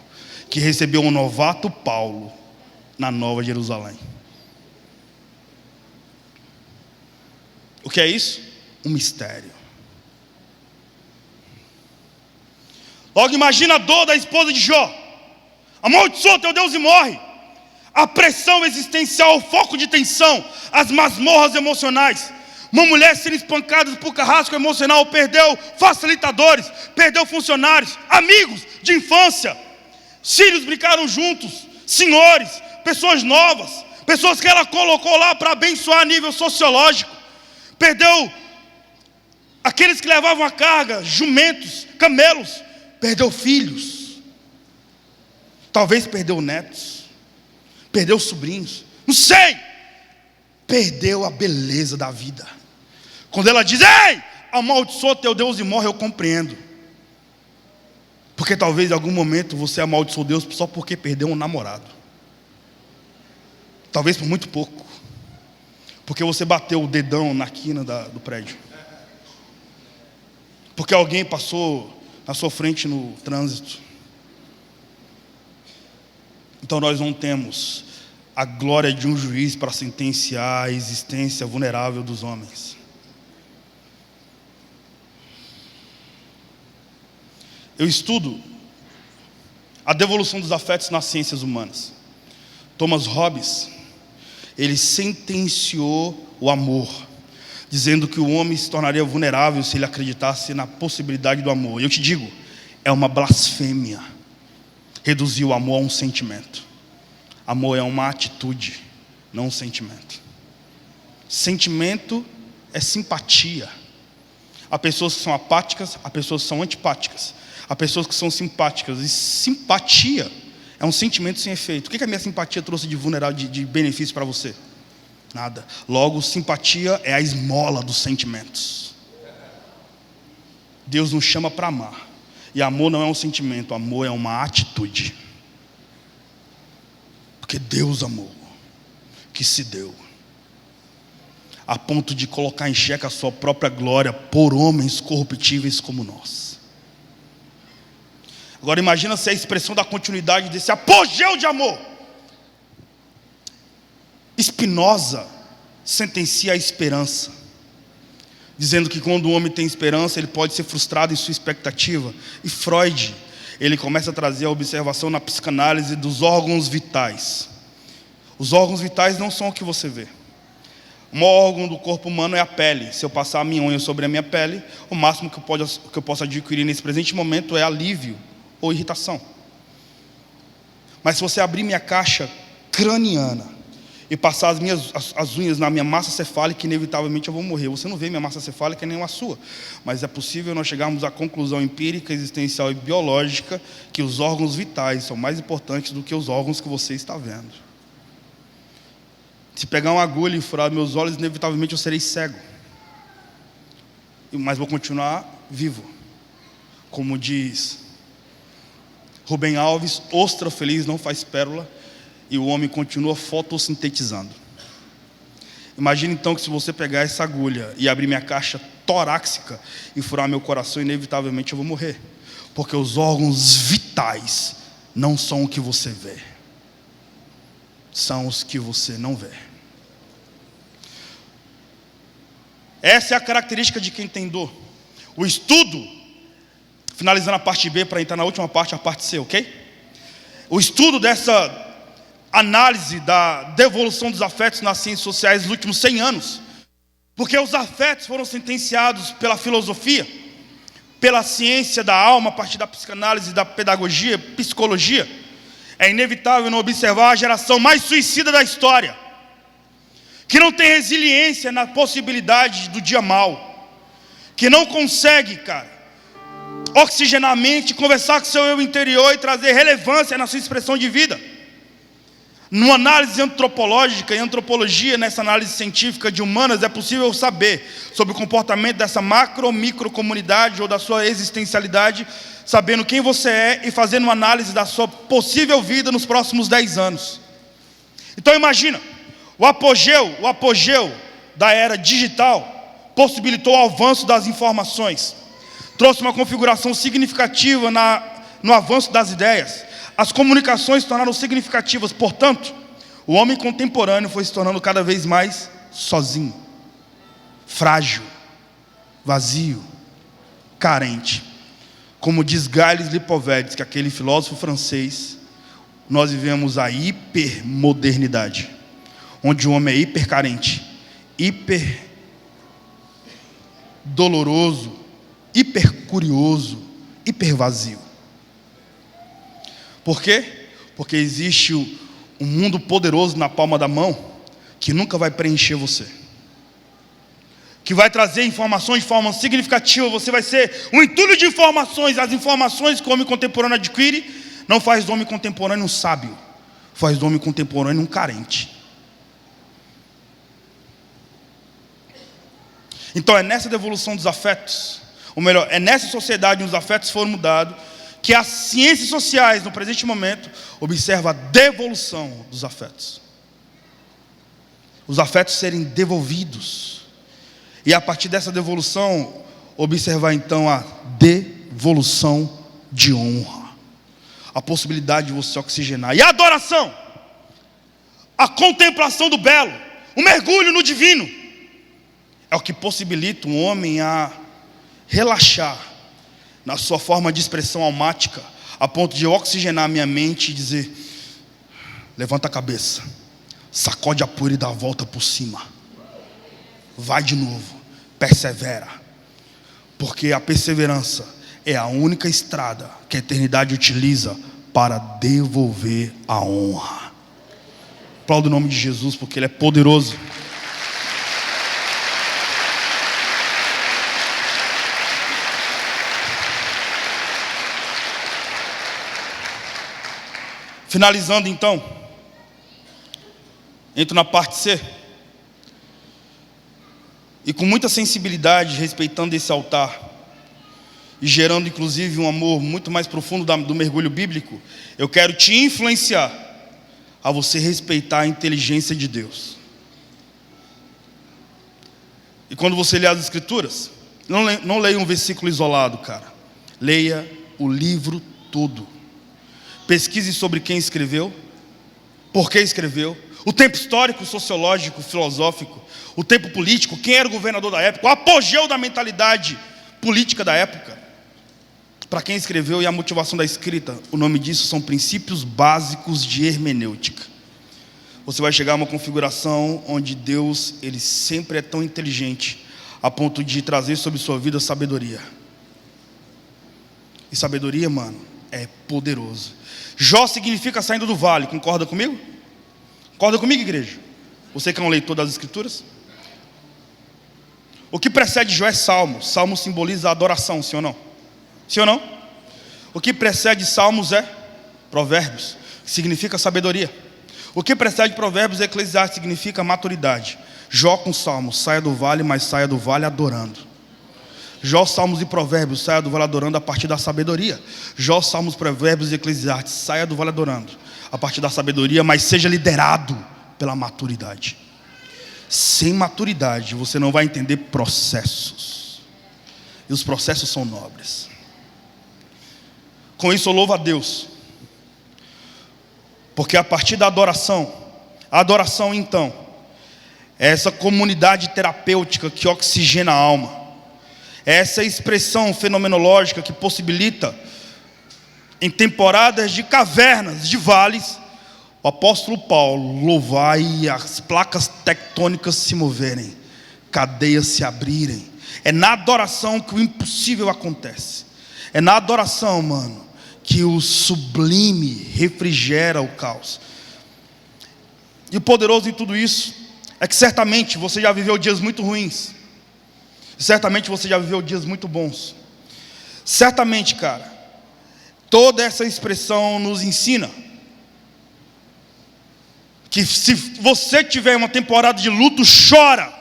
que recebeu um novato Paulo na Nova Jerusalém. O que é isso? Um mistério. Logo imagina a dor da esposa de Jó. Amaldiçoa teu Deus e morre. A pressão existencial, o foco de tensão, as masmorras emocionais. Uma mulher sendo espancada por carrasco emocional, perdeu facilitadores, perdeu funcionários, amigos de infância. Filhos brincaram juntos, senhores, pessoas novas, pessoas que ela colocou lá para abençoar a nível sociológico. Perdeu aqueles que levavam a carga, jumentos, camelos. Perdeu filhos. Talvez perdeu netos. Perdeu sobrinhos. Não sei. Perdeu a beleza da vida. Quando ela diz: ei, amaldiçoa teu Deus e morre, eu compreendo. Porque talvez em algum momento você amaldiçoou Deus só porque perdeu um namorado. Talvez por muito pouco. Porque você bateu o dedão na quina do prédio. Porque alguém passou na sua frente no trânsito. Então nós não temos a glória de um juiz para sentenciar a existência vulnerável dos homens. Eu estudo a devolução dos afetos nas ciências humanas. Thomas Hobbes, ele sentenciou o amor, dizendo que o homem se tornaria vulnerável se ele acreditasse na possibilidade do amor. E eu te digo, é uma blasfêmia reduzir o amor a um sentimento. Amor é uma atitude, não um sentimento. Sentimento é simpatia. Há pessoas que são apáticas, há pessoas que são antipáticas. Há pessoas que são simpáticas. E simpatia é um sentimento sem efeito. O que a minha simpatia trouxe de vulnerável, de benefício para você? Nada. Logo, simpatia é a esmola dos sentimentos. Deus nos chama para amar. E amor não é um sentimento, amor é uma atitude. Porque Deus amou, que se deu, a ponto de colocar em xeque a sua própria glória por homens corruptíveis como nós. Agora imagina se a expressão da continuidade desse apogeu de amor. Spinoza sentencia a esperança, dizendo que quando o homem tem esperança, ele pode ser frustrado em sua expectativa. E Freud, ele começa a trazer a observação na psicanálise dos órgãos vitais. Os órgãos vitais não são o que você vê. O maior órgão do corpo humano é a pele. Se eu passar a minha unha sobre a minha pele, o máximo que eu posso adquirir nesse presente momento é alívio ou irritação. Mas se você abrir minha caixa craniana e passar as unhas na minha massa cefálica, inevitavelmente eu vou morrer. Você não vê minha massa cefálica nem a sua, mas é possível nós chegarmos à conclusão empírica, existencial e biológica que os órgãos vitais são mais importantes do que os órgãos que você está vendo. Se pegar uma agulha e furar meus olhos, inevitavelmente eu serei cego, mas vou continuar vivo. Como diz Rubem Alves, ostra feliz não faz pérola, e o homem continua fotossintetizando. Imagine então que se você pegar essa agulha e abrir minha caixa torácica e furar meu coração, inevitavelmente eu vou morrer. Porque os órgãos vitais não são o que você vê. são os que você não vê. Essa é a característica de quem tem dor. O estudo, finalizando a parte B para entrar na última parte, a parte C, ok? O estudo dessa análise da devolução dos afetos nas ciências sociais nos últimos 100 anos, porque os afetos foram sentenciados pela filosofia, pela ciência da alma, a partir da psicanálise, da pedagogia, psicologia. É inevitável não observar a geração mais suicida da história, que não tem resiliência na possibilidade do dia mau, que não consegue, oxigenar a mente, conversar com seu eu interior e trazer relevância na sua expressão de vida. Numa análise antropológica e antropologia, nessa análise científica de humanas, é possível saber sobre o comportamento dessa macro ou micro comunidade ou da sua existencialidade, sabendo quem você é e fazendo uma análise da sua possível vida nos próximos 10 anos. Então imagina, o apogeu da era digital possibilitou o avanço das informações, trouxe uma configuração significativa no avanço das ideias. As comunicações se tornaram significativas, portanto, o homem contemporâneo foi se tornando cada vez mais sozinho, frágil, vazio, carente. Como diz Gilles Lipovetsky, aquele filósofo francês, nós vivemos a hipermodernidade, onde o homem é hipercarente, hiper doloroso, hiper curioso, hiper vazio. Por quê? Porque existe um mundo poderoso na palma da mão que nunca vai preencher você, que vai trazer informações de forma significativa. Você vai ser um entulho de informações. As informações que o homem contemporâneo adquire não faz do homem contemporâneo um sábio, faz do homem contemporâneo um carente. Então é nessa devolução dos afetos, ou melhor, é nessa sociedade onde os afetos foram mudados, que as ciências sociais, no presente momento, observam a devolução dos afetos. Os afetos serem devolvidos. E a partir dessa devolução, observar então a devolução de honra. A possibilidade de você oxigenar. E a adoração, a contemplação do belo, o mergulho no divino, é o que possibilita um homem a relaxar na sua forma de expressão almática, a ponto de oxigenar a minha mente e dizer: levanta a cabeça, sacode a poeira e dá a volta por cima, vai de novo, persevera, porque a perseverança é a única estrada que a eternidade utiliza para devolver a honra. Aplauda o nome de Jesus, porque Ele é poderoso. Finalizando então, entro na parte C, e com muita sensibilidade, respeitando esse altar, e gerando inclusive um amor muito mais profundo do mergulho bíblico, eu quero te influenciar a você respeitar a inteligência de Deus. E quando você lê as Escrituras, não leia um versículo isolado, leia o livro todo. Pesquise sobre quem escreveu, por que escreveu, o tempo histórico, sociológico, filosófico, o tempo político, quem era o governador da época, o apogeu da mentalidade política da época, para quem escreveu e a motivação da escrita. O nome disso são princípios básicos de hermenêutica. Você vai chegar a uma configuração onde Deus, Ele sempre é tão inteligente a ponto de trazer sobre sua vida sabedoria. E sabedoria, é poderoso. Jó significa saindo do vale, concorda comigo? Concorda comigo, igreja? Você que é um leitor das Escrituras? O que precede Jó é Salmos. Salmos simboliza a adoração, sim ou não? Sim ou não? O que precede Salmos é Provérbios, que significa sabedoria. O que precede Provérbios é Eclesiastes, significa maturidade. Jó com Salmos, saia do vale, mas saia do vale adorando. Jó, Salmos e Provérbios, saia do vale adorando a partir da sabedoria. Jó, Salmos, Provérbios e Eclesiastes, saia do vale adorando a partir da sabedoria, mas seja liderado pela maturidade. Sem maturidade, você não vai entender processos. E os processos são nobres. Com isso eu louvo a Deus, porque a partir da adoração, A adoração, então, é essa comunidade terapêutica que oxigena a alma. É essa expressão fenomenológica que possibilita, em temporadas de cavernas, de vales, o apóstolo Paulo louvar e as placas tectônicas se moverem, cadeias se abrirem. É na adoração que o impossível acontece. É na adoração, mano, que o sublime refrigera o caos. E o poderoso em tudo isso é que certamente você já viveu dias muito ruins. Certamente você já viveu dias muito bons. Certamente, cara, toda essa expressão nos ensina que se você tiver uma temporada de luto, chora.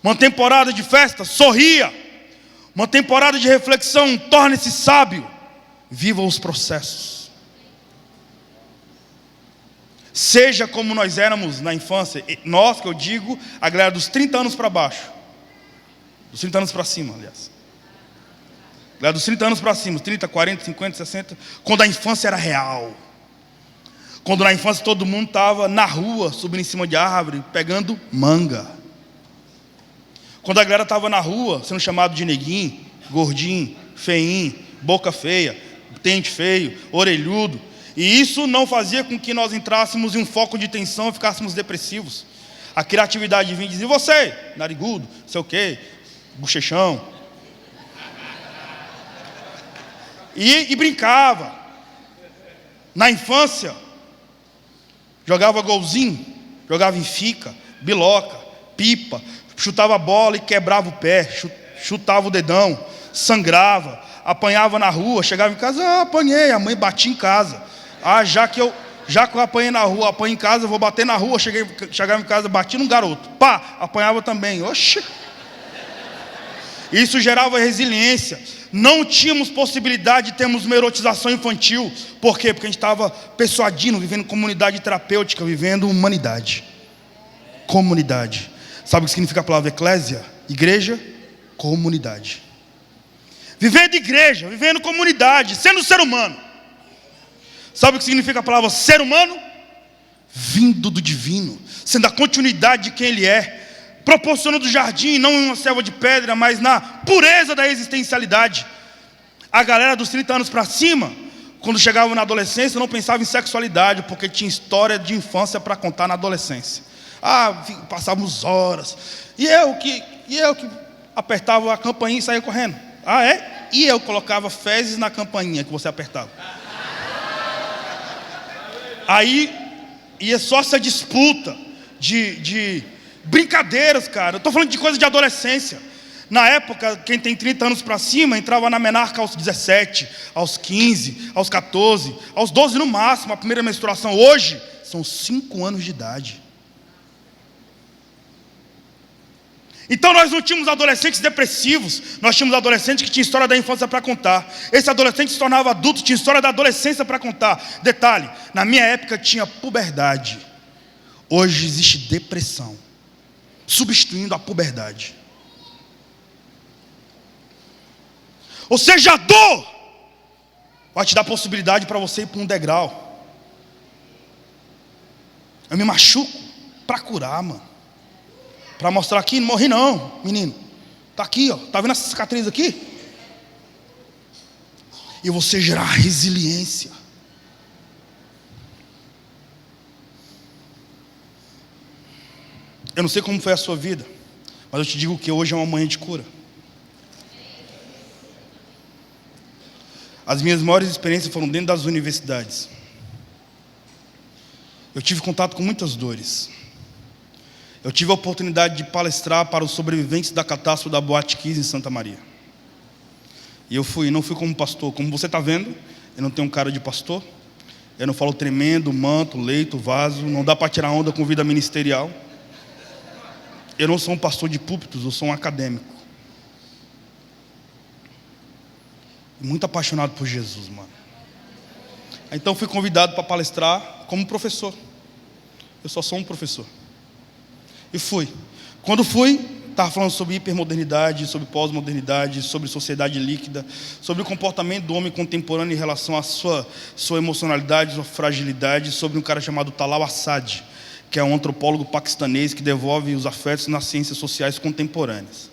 Uma temporada de festa, sorria. Uma temporada de reflexão, torne-se sábio. Viva os processos. Seja como nós éramos na infância. Nós, que eu digo, a galera dos 30 anos para baixo. Dos 30 anos para cima, aliás. A galera dos 30 anos para cima, 30, 40, 50, 60. Quando a infância era real. Quando na infância todo mundo estava na rua, subindo em cima de árvore, pegando manga. Quando a galera estava na rua, sendo chamado de neguinho, gordinho, feinho, boca feia, dente feio, orelhudo. E isso não fazia com que nós entrássemos em um foco de tensão e ficássemos depressivos. A criatividade vinha e dizia: e você, narigudo, sei o quê, bochechão. E brincava. Na infância, jogava golzinho, jogava em fica, biloca, pipa, chutava a bola e quebrava o pé, chutava o dedão, sangrava, apanhava na rua, chegava em casa, apanhei, a mãe batia em casa. Já que eu apanhei na rua, apanhei em casa, eu vou bater na rua. Chegava em casa, bati num garoto, pá, apanhava também. Oxi. Isso gerava resiliência. Não tínhamos possibilidade de termos uma erotização infantil. Por quê? Porque a gente estava persuadindo, vivendo comunidade terapêutica, vivendo humanidade. Comunidade. Sabe o que significa a palavra eclésia? Igreja, comunidade. Vivendo igreja, vivendo comunidade, sendo ser humano. Sabe o que significa a palavra ser humano? Vindo do divino, sendo a continuidade de quem ele é, proporcionando o jardim, não em uma selva de pedra, mas na pureza da existencialidade. A galera dos 30 anos para cima, quando chegava na adolescência, não pensava em sexualidade, porque tinha história de infância para contar na adolescência. Passávamos horas. E eu que apertava a campainha e saía correndo. É? E eu colocava fezes na campainha que você apertava. Aí ia só essa disputa de brincadeiras, cara. Eu estou falando de coisa de adolescência. Na época, quem tem 30 anos para cima entrava na menarca aos 17, aos 15, aos 14, aos 12 no máximo, a primeira menstruação. Hoje, são 5 anos de idade. Então nós não tínhamos adolescentes depressivos. Nós tínhamos adolescentes que tinham história da infância para contar. Esse adolescente se tornava adulto, tinha história da adolescência para contar. Detalhe, na minha época tinha puberdade. Hoje existe depressão, substituindo a puberdade. Ou seja, a dor vai te dar possibilidade para você ir para um degrau. Eu me machuco para curar, mano. Para mostrar aqui, não morri não, menino. Está aqui, ó. Está vendo essa cicatriz aqui? E você gerar resiliência. Eu não sei como foi a sua vida, mas eu te digo que hoje é uma manhã de cura. As minhas maiores experiências foram dentro das universidades. Eu tive contato com muitas dores. Eu tive a oportunidade de palestrar para os sobreviventes da catástrofe da Boate Kiss em Santa Maria. E eu não fui como pastor. Como você está vendo, eu não tenho cara de pastor. Eu não falo tremendo, manto, leito, vaso. Não dá para tirar onda com vida ministerial. Eu não sou um pastor de púlpitos, eu sou um acadêmico. Muito apaixonado por Jesus, mano. Então fui convidado para palestrar como professor. Eu só sou um professor. E fui. Quando fui, estava falando sobre hipermodernidade, sobre pós-modernidade, sobre sociedade líquida, sobre o comportamento do homem contemporâneo em relação à sua emocionalidade, sua fragilidade, sobre um cara chamado Talal Assad. que é um antropólogo paquistanês que desenvolve os afetos nas ciências sociais contemporâneas.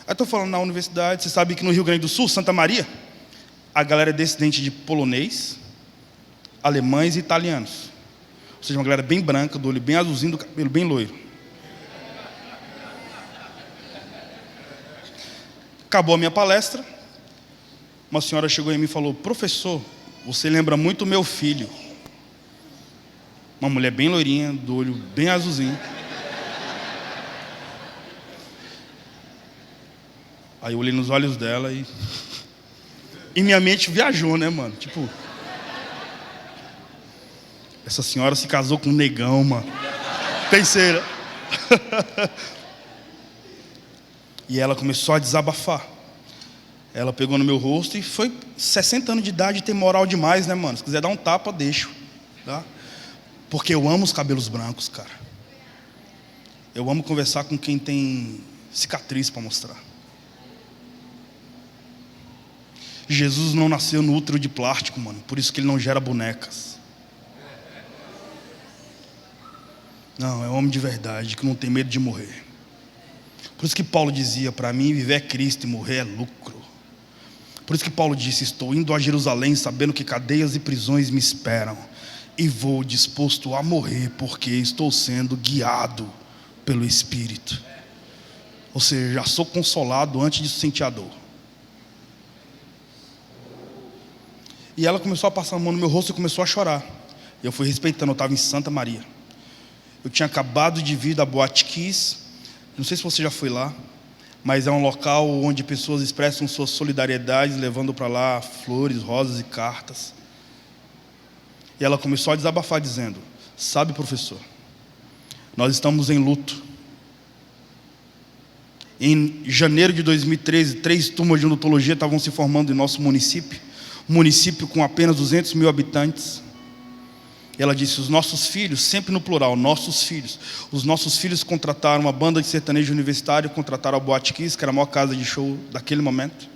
Aí estou falando na universidade, você sabe que no Rio Grande do Sul, Santa Maria, a galera é descendente de polonês, alemães e italianos. Ou seja, uma galera bem branca, do olho bem azulzinho, do cabelo bem loiro. Acabou a minha palestra, uma senhora chegou em mim e falou: professor, você lembra muito o meu filho. Uma mulher bem loirinha, do olho bem azulzinho. Aí eu olhei nos olhos dela e minha mente viajou, né, mano? Tipo, essa senhora se casou com um negão, mano. Terceira. E ela começou a desabafar. Ela pegou no meu rosto e foi 60 anos de idade, tem moral demais, né, mano? Se quiser dar um tapa, deixo, tá? Porque eu amo os cabelos brancos, cara. Eu amo conversar com quem tem cicatriz para mostrar. Jesus não nasceu no útero de plástico, mano. Por isso que ele não gera bonecas. Não, é um homem de verdade, que não tem medo de morrer. Por isso que Paulo dizia: para mim viver é Cristo e morrer é lucro. Por isso que Paulo disse: estou indo a Jerusalém sabendo que cadeias e prisões me esperam, e vou disposto a morrer porque estou sendo guiado pelo Espírito. Ou seja, já sou consolado antes de sentir a dor. E ela começou a passar a mão no meu rosto e começou a chorar. Eu fui respeitando, eu estava em Santa Maria. Eu tinha acabado de vir da Boate Kiss. Não sei se você já foi lá, mas é um local onde pessoas expressam suas solidariedades, levando para lá flores, rosas e cartas. E ela começou a desabafar dizendo: sabe, professor, nós estamos em luto. Em janeiro de 2013, 3 turmas de odontologia estavam se formando em nosso município. Um município com apenas 200 mil habitantes. E ela disse: os nossos filhos, sempre no plural, nossos filhos. Os nossos filhos contrataram uma banda de sertanejo universitário, contrataram a Boate Kiss, que era a maior casa de show daquele momento.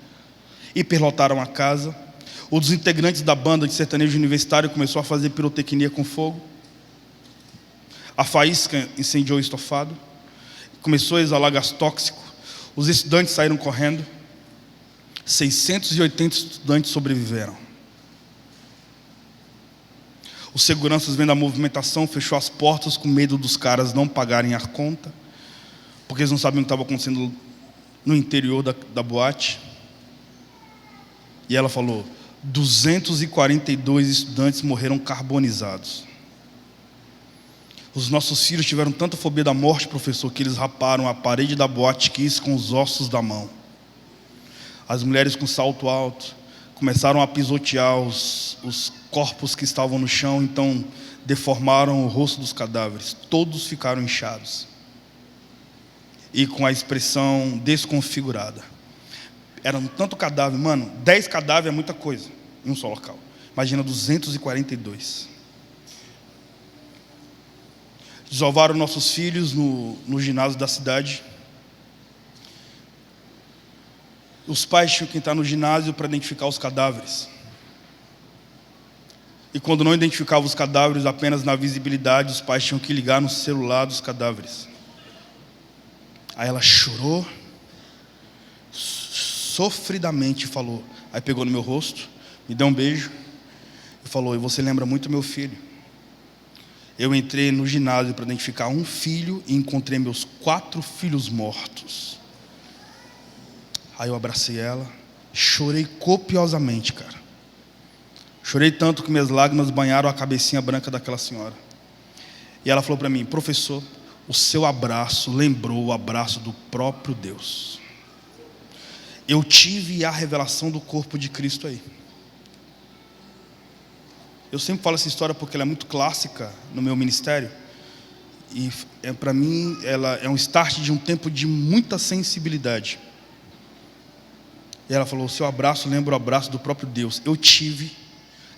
Hiperlotaram a casa. Um dos integrantes da banda de sertanejo universitário começou a fazer pirotecnia com fogo. A faísca incendiou o estofado. Começou a exalar gás tóxico. Os estudantes saíram correndo. 680 estudantes sobreviveram. Os seguranças, vendo a movimentação, fechou as portas com medo dos caras não pagarem a conta, porque eles não sabiam o que estava acontecendo no interior da boate. E ela falou: 242 estudantes morreram carbonizados. Os nossos filhos tiveram tanta fobia da morte, professor, que eles raparam a parede da Boate Kiss com os ossos da mão. As mulheres com salto alto começaram a pisotear os corpos que estavam no chão, então deformaram o rosto dos cadáveres. Todos ficaram inchados e com a expressão desconfigurada. Eram tanto cadáver, mano, 10 cadáveres é muita coisa em um só local. Imagina 242. Desovaram nossos filhos no ginásio da cidade. Os pais tinham que entrar no ginásio para identificar os cadáveres. E quando não identificavam os cadáveres apenas na visibilidade, os pais tinham que ligar no celular dos cadáveres. Aí ela chorou sofridamente e falou. Aí pegou no meu rosto, me deu um beijo e falou: e você lembra muito meu filho. Eu entrei no ginásio para identificar um filho e encontrei meus 4 filhos mortos. Aí eu abracei ela, chorei copiosamente, cara. Chorei tanto que minhas lágrimas banharam a cabecinha branca daquela senhora. E ela falou para mim: professor, o seu abraço lembrou o abraço do próprio Deus. Eu tive a revelação do corpo de Cristo aí. Eu sempre falo essa história porque ela é muito clássica no meu ministério. E para mim ela é um start de um tempo de muita sensibilidade. E ela falou: o seu abraço lembra o abraço do próprio Deus. Eu tive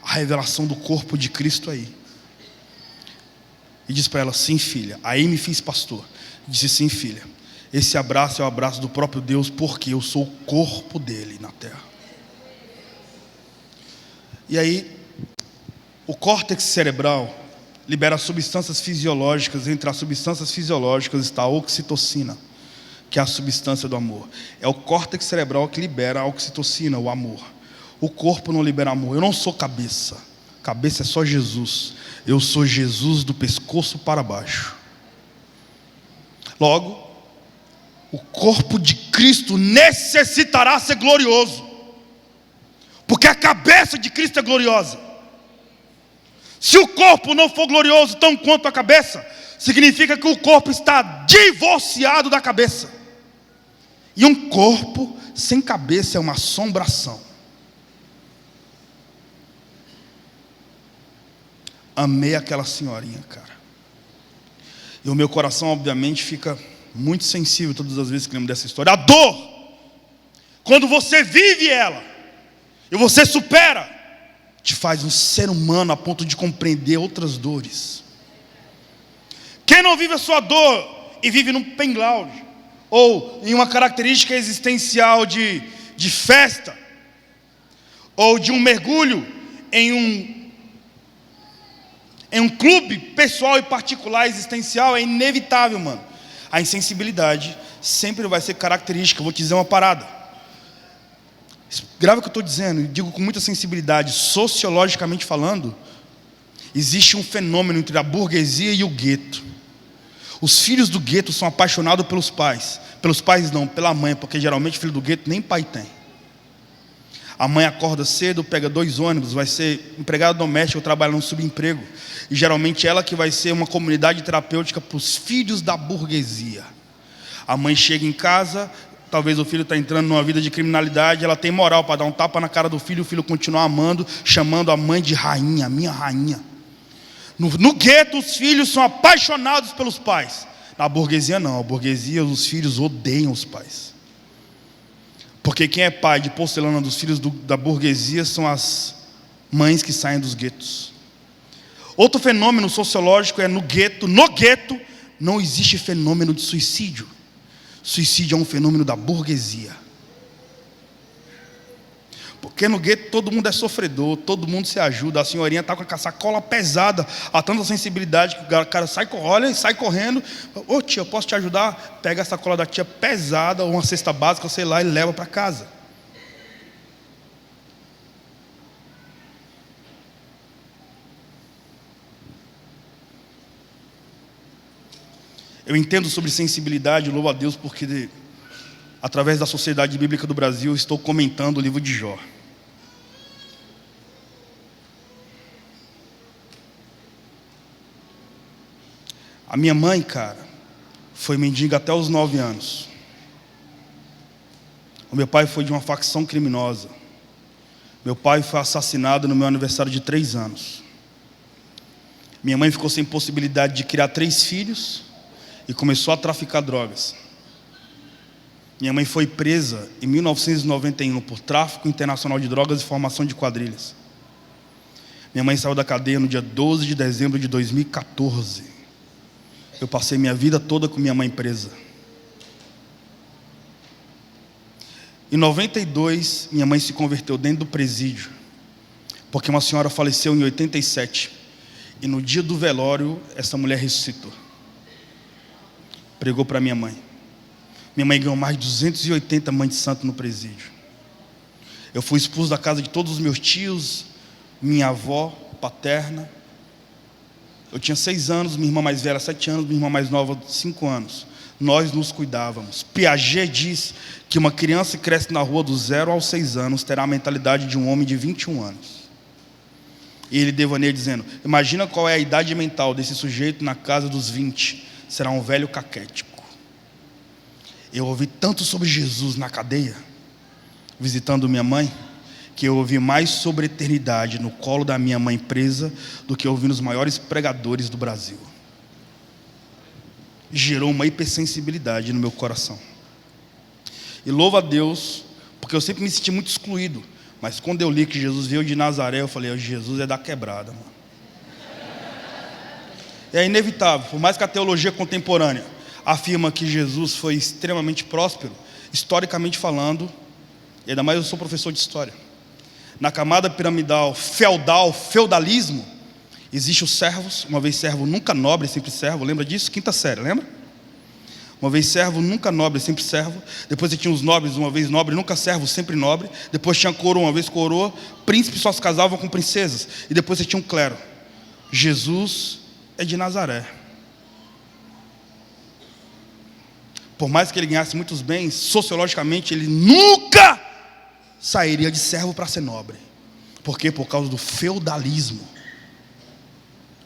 a revelação do corpo de Cristo aí. E disse para ela: sim, filha. Aí me fiz pastor. Disse: sim, filha, esse abraço é o abraço do próprio Deus, porque eu sou o corpo dele na terra. E aí, o córtex cerebral libera substâncias fisiológicas. Entre as substâncias fisiológicas está a oxitocina, que é a substância do amor. É o córtex cerebral que libera a oxitocina, o amor. O corpo não libera amor. Eu não sou cabeça. Cabeça é só Jesus. Eu sou Jesus do pescoço para baixo. Logo, o corpo de Cristo necessitará ser glorioso, porque a cabeça de Cristo é gloriosa. Se o corpo não for glorioso tão quanto a cabeça, significa que o corpo está divorciado da cabeça. E um corpo sem cabeça é uma assombração. Amei aquela senhorinha, cara. E o meu coração, obviamente, fica muito sensível todas as vezes que lembro dessa história. A dor, quando você vive ela e você supera, te faz um ser humano a ponto de compreender outras dores. Quem não vive a sua dor e vive num penlounge, ou em uma característica existencial de festa, ou de um mergulho em um clube pessoal e particular existencial, é inevitável, mano. A insensibilidade sempre vai ser característica. Eu vou te dizer uma parada. Grava o que eu estou dizendo, e digo com muita sensibilidade. Sociologicamente falando, existe um fenômeno entre a burguesia e o gueto. Os filhos do gueto são apaixonados pelos pais. Pelos pais não, pela mãe, porque geralmente filho do gueto nem pai tem. A mãe acorda cedo, pega 2 ônibus, vai ser empregada doméstica ou trabalha num subemprego. E geralmente ela que vai ser uma comunidade terapêutica para os filhos da burguesia. A mãe chega em casa, talvez o filho está entrando numa vida de criminalidade, ela tem moral para dar um tapa na cara do filho, o filho continua amando, chamando a mãe de rainha, minha rainha. No gueto, os filhos são apaixonados pelos pais. Na burguesia não, a burguesia, os filhos odeiam os pais. Porque quem é pai de porcelana dos filhos da burguesia são as mães que saem dos guetos. Outro fenômeno sociológico é no gueto. No gueto não existe fenômeno de suicídio. Suicídio é um fenômeno da burguesia. Porque no gueto todo mundo é sofredor, todo mundo se ajuda. A senhorinha está com a sacola pesada, há tanta sensibilidade que o cara olha e sai correndo. Ô tia, eu posso te ajudar? Pega a sacola da tia pesada, ou uma cesta básica, sei lá, e leva para casa. Eu entendo sobre sensibilidade, louvo a Deus, porque através da Sociedade Bíblica do Brasil estou comentando o livro de Jó. A minha mãe, cara, foi mendiga até os 9 anos. O meu pai foi de uma facção criminosa. Meu pai foi assassinado no meu aniversário de 3 anos. Minha mãe ficou sem possibilidade de criar 3 filhos e começou a traficar drogas. Minha mãe foi presa em 1991 por tráfico internacional de drogas e formação de quadrilhas. Minha mãe saiu da cadeia no dia 12 de dezembro de 2014. Eu passei minha vida toda com minha mãe presa. Em 92, minha mãe se converteu dentro do presídio, porque uma senhora faleceu em 87. E no dia do velório, essa mulher ressuscitou. Pregou para minha mãe. Minha mãe ganhou mais de 280 mães de santo no presídio. Eu fui expulso da casa de todos os meus tios, minha avó paterna. Eu tinha 6 anos, minha irmã mais velha 7 anos, minha irmã mais nova 5 anos. Nós nos cuidávamos. Piaget diz que uma criança que cresce na rua do 0 aos 6 anos terá a mentalidade de um homem de 21 anos. E ele devaneia dizendo: imagina qual é a idade mental desse sujeito na casa dos 20. Será um velho caquético. Eu ouvi tanto sobre Jesus na cadeia, visitando minha mãe, que eu ouvi mais sobre eternidade no colo da minha mãe presa do que eu ouvi nos maiores pregadores do Brasil. Gerou uma hipersensibilidade no meu coração. E louvo a Deus, porque eu sempre me senti muito excluído. Mas quando eu li que Jesus veio de Nazaré, eu falei: Jesus é da quebrada, mano. É inevitável, por mais que a teologia contemporânea afirma que Jesus foi extremamente próspero, historicamente falando, e ainda mais eu sou professor de história, na camada piramidal, feudalismo, Existem os servos, uma vez servo, nunca nobre, sempre servo. Lembra disso? Quinta série, lembra? Uma vez servo, nunca nobre, sempre servo. Depois você tinha os nobres, uma vez nobre, nunca servo, sempre nobre. Depois tinha coroa, uma vez coroa. Príncipes só se casavam com princesas. E depois você tinha um clero. Jesus é de Nazaré. Por mais que ele ganhasse muitos bens, sociologicamente ele nunca sairia de servo para ser nobre. Por quê? Por causa do feudalismo.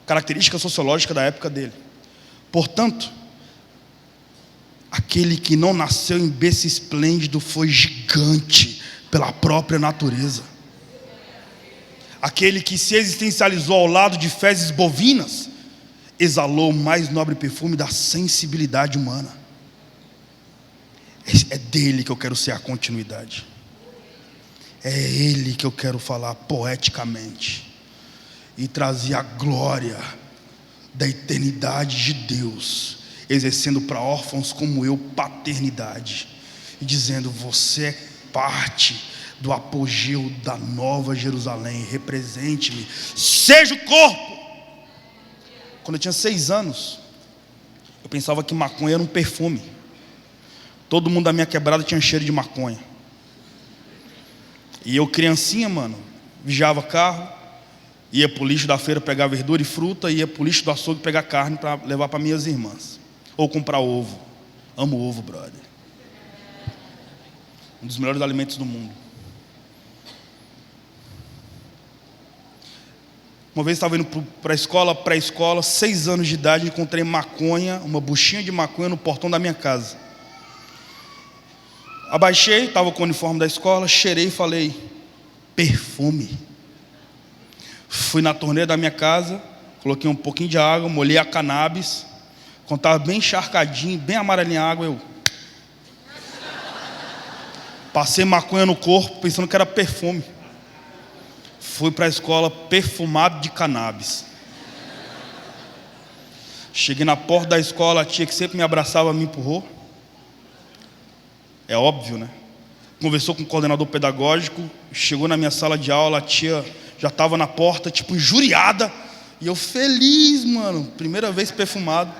Característica sociológica da época dele. Portanto, aquele que não nasceu em berço esplêndido foi gigante pela própria natureza. Aquele que se existencializou ao lado de fezes bovinas exalou o mais nobre perfume da sensibilidade humana. É dele que eu quero ser a continuidade. É ele que eu quero falar poeticamente e trazer a glória da eternidade de Deus, exercendo para órfãos como eu paternidade, e dizendo: você é parte do apogeu da Nova Jerusalém, represente-me, seja o corpo. Quando eu tinha 6 anos, eu pensava que maconha era um perfume. Todo mundo da minha quebrada tinha cheiro de maconha. E eu, criancinha, mano, vigiava carro, ia pro lixo da feira pegar verdura e fruta, ia pro lixo do açougue pegar carne para levar para minhas irmãs. Ou comprar ovo. Amo ovo, brother. Um dos melhores alimentos do mundo. Uma vez estava indo para a escola, pré-escola, 6 anos de idade, encontrei maconha, uma buchinha de maconha no portão da minha casa. Abaixei, estava com o uniforme da escola, cheirei e falei: perfume. Fui na torneira da minha casa, coloquei um pouquinho de água, molhei a cannabis. Quando estava bem encharcadinho, bem amarelinho a água, eu passei maconha no corpo, pensando que era perfume. Fui para a escola perfumado de cannabis. Cheguei na porta da escola, a tia que sempre me abraçava me empurrou. É óbvio, né? Conversou com o coordenador pedagógico, chegou na minha sala de aula, a tia já estava na porta, tipo, injuriada. E eu feliz, mano, primeira vez perfumado.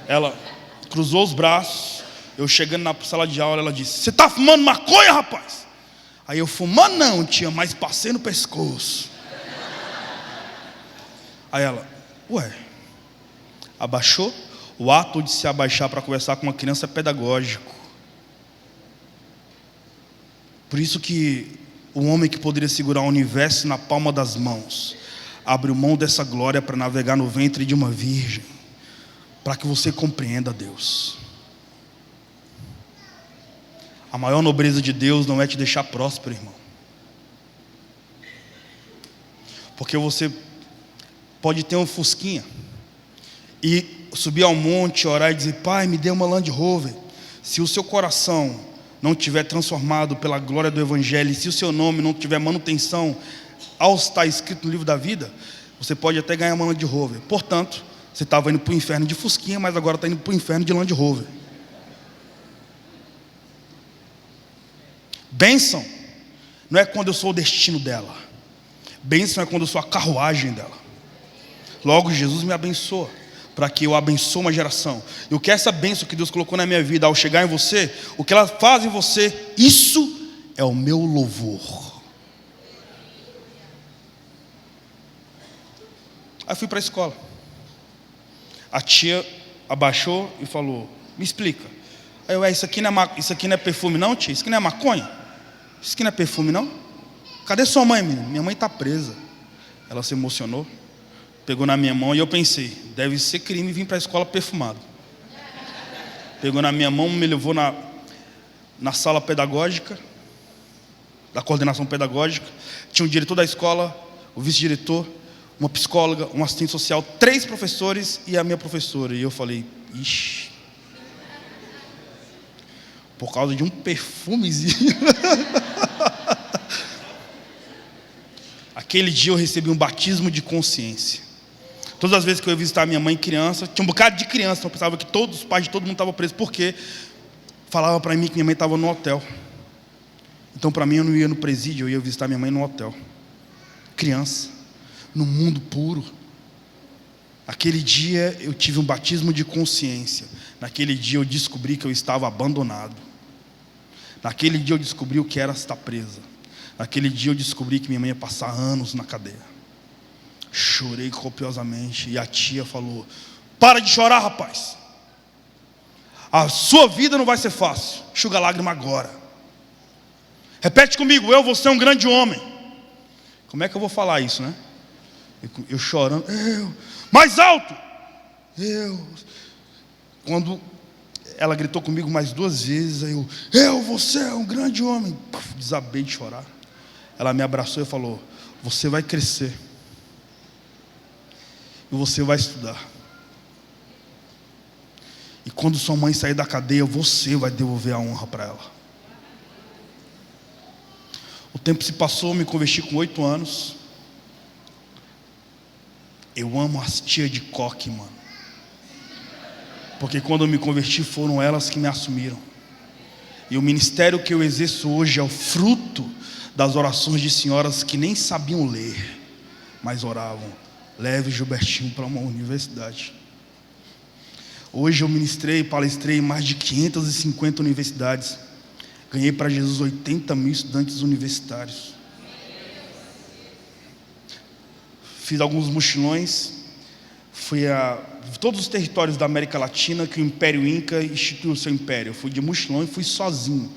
Ela cruzou os braços, eu chegando na sala de aula, ela disse: você está fumando maconha, rapaz? Aí eu: fumando não, tia, mas passei no pescoço. Aí ela: ué, abaixou? O ato de se abaixar para conversar com uma criança é pedagógico. Por isso que o homem que poderia segurar o universo na palma das mãos abriu mão dessa glória para navegar no ventre de uma virgem, para que você compreenda Deus. A maior nobreza de Deus não é te deixar próspero, irmão. Porque você pode ter um fusquinha e subir ao monte, orar e dizer: pai, me dê uma Land Rover. Se o seu coração não tiver transformado pela glória do Evangelho, e se o seu nome não tiver manutenção ao estar escrito no livro da vida, você pode até ganhar uma Land Rover. Portanto, você estava indo para o inferno de fusquinha, mas agora está indo para o inferno de Land Rover. Bênção não é quando eu sou o destino dela. Bênção é quando eu sou a carruagem dela. Logo, Jesus me abençoa para que eu abençoe uma geração. E o que é essa bênção que Deus colocou na minha vida, ao chegar em você, o que ela faz em você, isso é o meu louvor. Aí fui para a escola. A tia abaixou e falou: me explica. Aí eu: isso aqui não é perfume não, tia? Isso aqui não é maconha? Isso aqui não é perfume não? Cadê sua mãe, menino? Minha mãe está presa. Ela se emocionou, pegou na minha mão e eu pensei: deve ser crime vir para a escola perfumado. Pegou na minha mão, me levou na sala pedagógica, da coordenação pedagógica. Tinha o diretor da escola, o vice-diretor, uma psicóloga, um assistente social, 3 professores e a minha professora. E eu falei: ixi, por causa de um perfumezinho. Aquele dia eu recebi um batismo de consciência. Todas as vezes que eu ia visitar minha mãe criança, tinha um bocado de criança, então eu pensava que todos os pais de todo mundo estavam presos, porque falava para mim que minha mãe estava no hotel. Então para mim eu não ia no presídio, eu ia visitar minha mãe no hotel. Criança. no mundo puro. Naquele dia eu tive um batismo de consciência. Naquele dia eu descobri que eu estava abandonado. Naquele dia eu descobri o que era estar presa. Naquele dia eu descobri que minha mãe ia passar anos na cadeia. Chorei copiosamente e a tia falou: para de chorar, rapaz. A sua vida não vai ser fácil. Enxuga a lágrima agora. Repete comigo: eu vou ser um grande homem. Como é que eu vou falar isso, né? Eu chorando, mais alto. Quando ela gritou comigo mais 2 vezes, aí eu vou ser um grande homem. Desabei de chorar. Ela me abraçou e falou: você vai crescer. E você vai estudar. E quando sua mãe sair da cadeia, você vai devolver a honra para ela. O tempo se passou, eu me converti com 8 anos. Eu amo as tias de coque, mano. Porque quando eu me converti, foram elas que me assumiram. E o ministério que eu exerço hoje é o fruto das orações de senhoras que nem sabiam ler, mas oravam: leve Gilbertinho para uma universidade. Hoje eu ministrei e palestrei em mais de 550 universidades. Ganhei para Jesus 80 mil estudantes universitários. Fiz alguns mochilões. Fui a todos os territórios da América Latina que o Império Inca instituiu o seu império. Eu fui de mochilão e fui sozinho.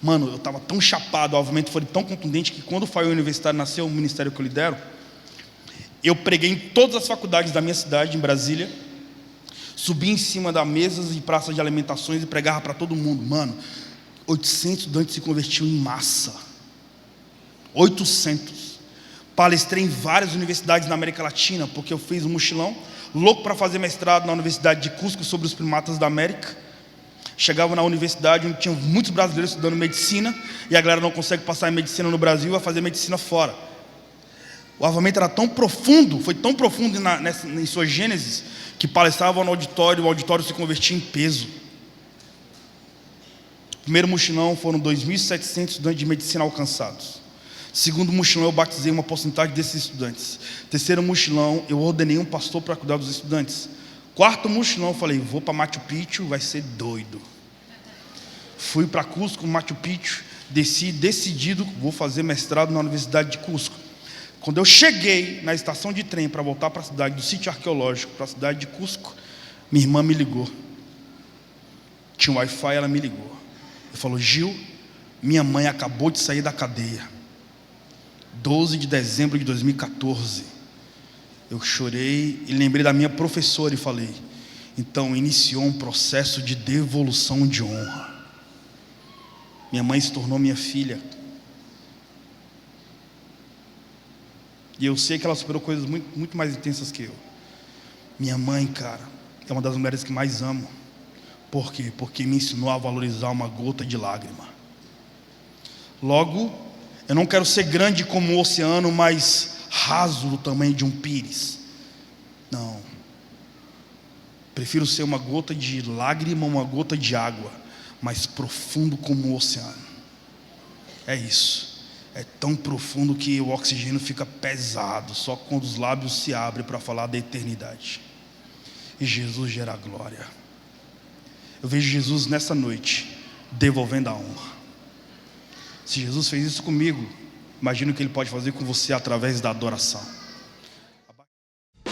Mano, eu estava tão chapado, o avivamento foi tão contundente que quando o Faiô Universitário nasceu, o ministério que eu lidero, eu preguei em todas as faculdades da minha cidade, em Brasília. Subi em cima das mesas e praças de alimentações e pregava para todo mundo. Mano, 800 estudantes se convertiam em massa. 800. Palestrei em várias universidades na América Latina, porque eu fiz um mochilão, louco para fazer mestrado na Universidade de Cusco sobre os primatas da América. Chegava na universidade onde tinha muitos brasileiros estudando medicina, e a galera não consegue passar em medicina no Brasil, vai fazer medicina fora. O avivamento era tão profundo, foi tão profundo em sua gênese, que palestrava no auditório, o auditório se convertia em peso. Primeiro mochilão foram 2.700 estudantes de medicina alcançados. Segundo mochilão eu batizei uma porcentagem desses estudantes. Terceiro mochilão eu ordenei um pastor para cuidar dos estudantes. Quarto mochilão eu falei: vou para Machu Picchu, vai ser doido. Fui para Cusco, Machu Picchu, desci decidido, vou fazer mestrado na Universidade de Cusco. Quando eu cheguei na estação de trem para voltar para a cidade do sítio arqueológico, para a cidade de Cusco, minha irmã me ligou. Tinha um Wi-Fi, ela me ligou. Ele falou: Gil, minha mãe acabou de sair da cadeia. 12 de dezembro de 2014. Eu chorei e lembrei da minha professora e falei: então iniciou um processo de devolução de honra. Minha mãe se tornou minha filha. E eu sei que ela superou coisas muito, muito mais intensas que eu. Minha mãe, cara, é uma das mulheres que mais amo. Por quê? Porque me ensinou a valorizar uma gota de lágrima. Logo, eu não quero ser grande como o oceano, mas raso do tamanho de um pires. Não. Prefiro ser uma gota de lágrima, uma gota de água, mas profundo como o oceano. É isso. É tão profundo que o oxigênio fica pesado, só quando os lábios se abrem para falar da eternidade. E Jesus gera glória. Eu vejo Jesus nessa noite devolvendo a honra. Se Jesus fez isso comigo, imagino que Ele pode fazer com você através da adoração.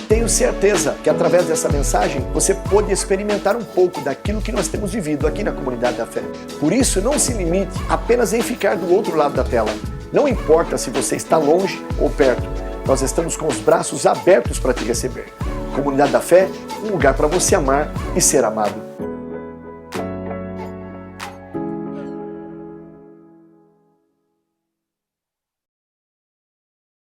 Tenho certeza que através dessa mensagem você pôde experimentar um pouco daquilo que nós temos vivido aqui na Comunidade da Fé. Por isso, não se limite apenas em ficar do outro lado da tela. Não importa se você está longe ou perto, nós estamos com os braços abertos para te receber. Comunidade da Fé, um lugar para você amar e ser amado.